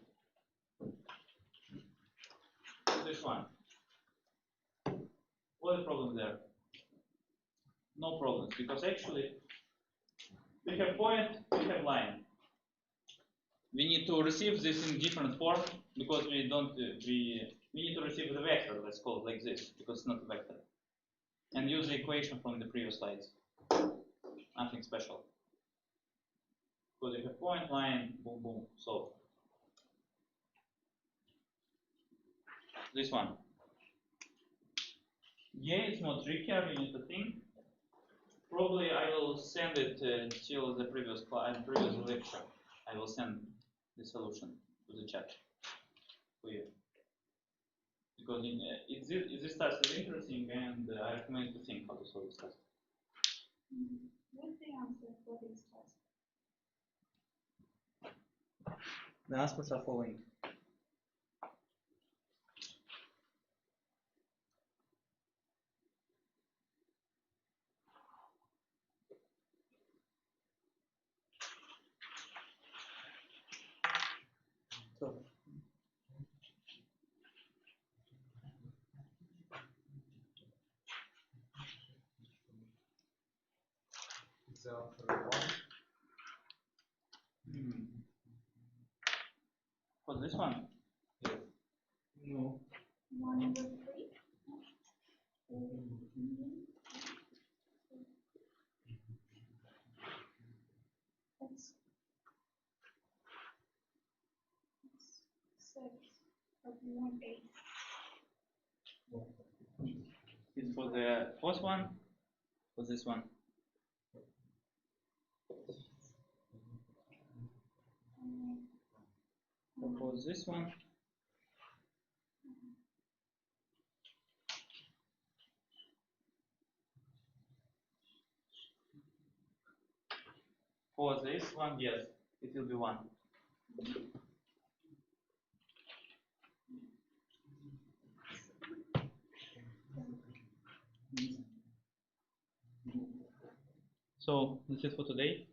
This one. What is the problem there? No problems, because actually we have point, we have line. We need to receive this in different form because we need to receive the vector, let's call it like this, because it's not a vector. And use the equation from the previous slides. Nothing special. Because you have point, line, boom, boom, so. This one. Yeah, it's more trickier, you need to think. Probably I will send it till the previous lecture. I will send the solution to the chat for you. Because this task is interesting and I recommend to think how to solve this task. What's the answer for this task? The answers are following. So, Example 1. for this one? Yes. No. 1 over 3? That's 6 of 1/8. It's for the first one, for this one. So for this one, for this one, yes, it will be 1. So this is for today.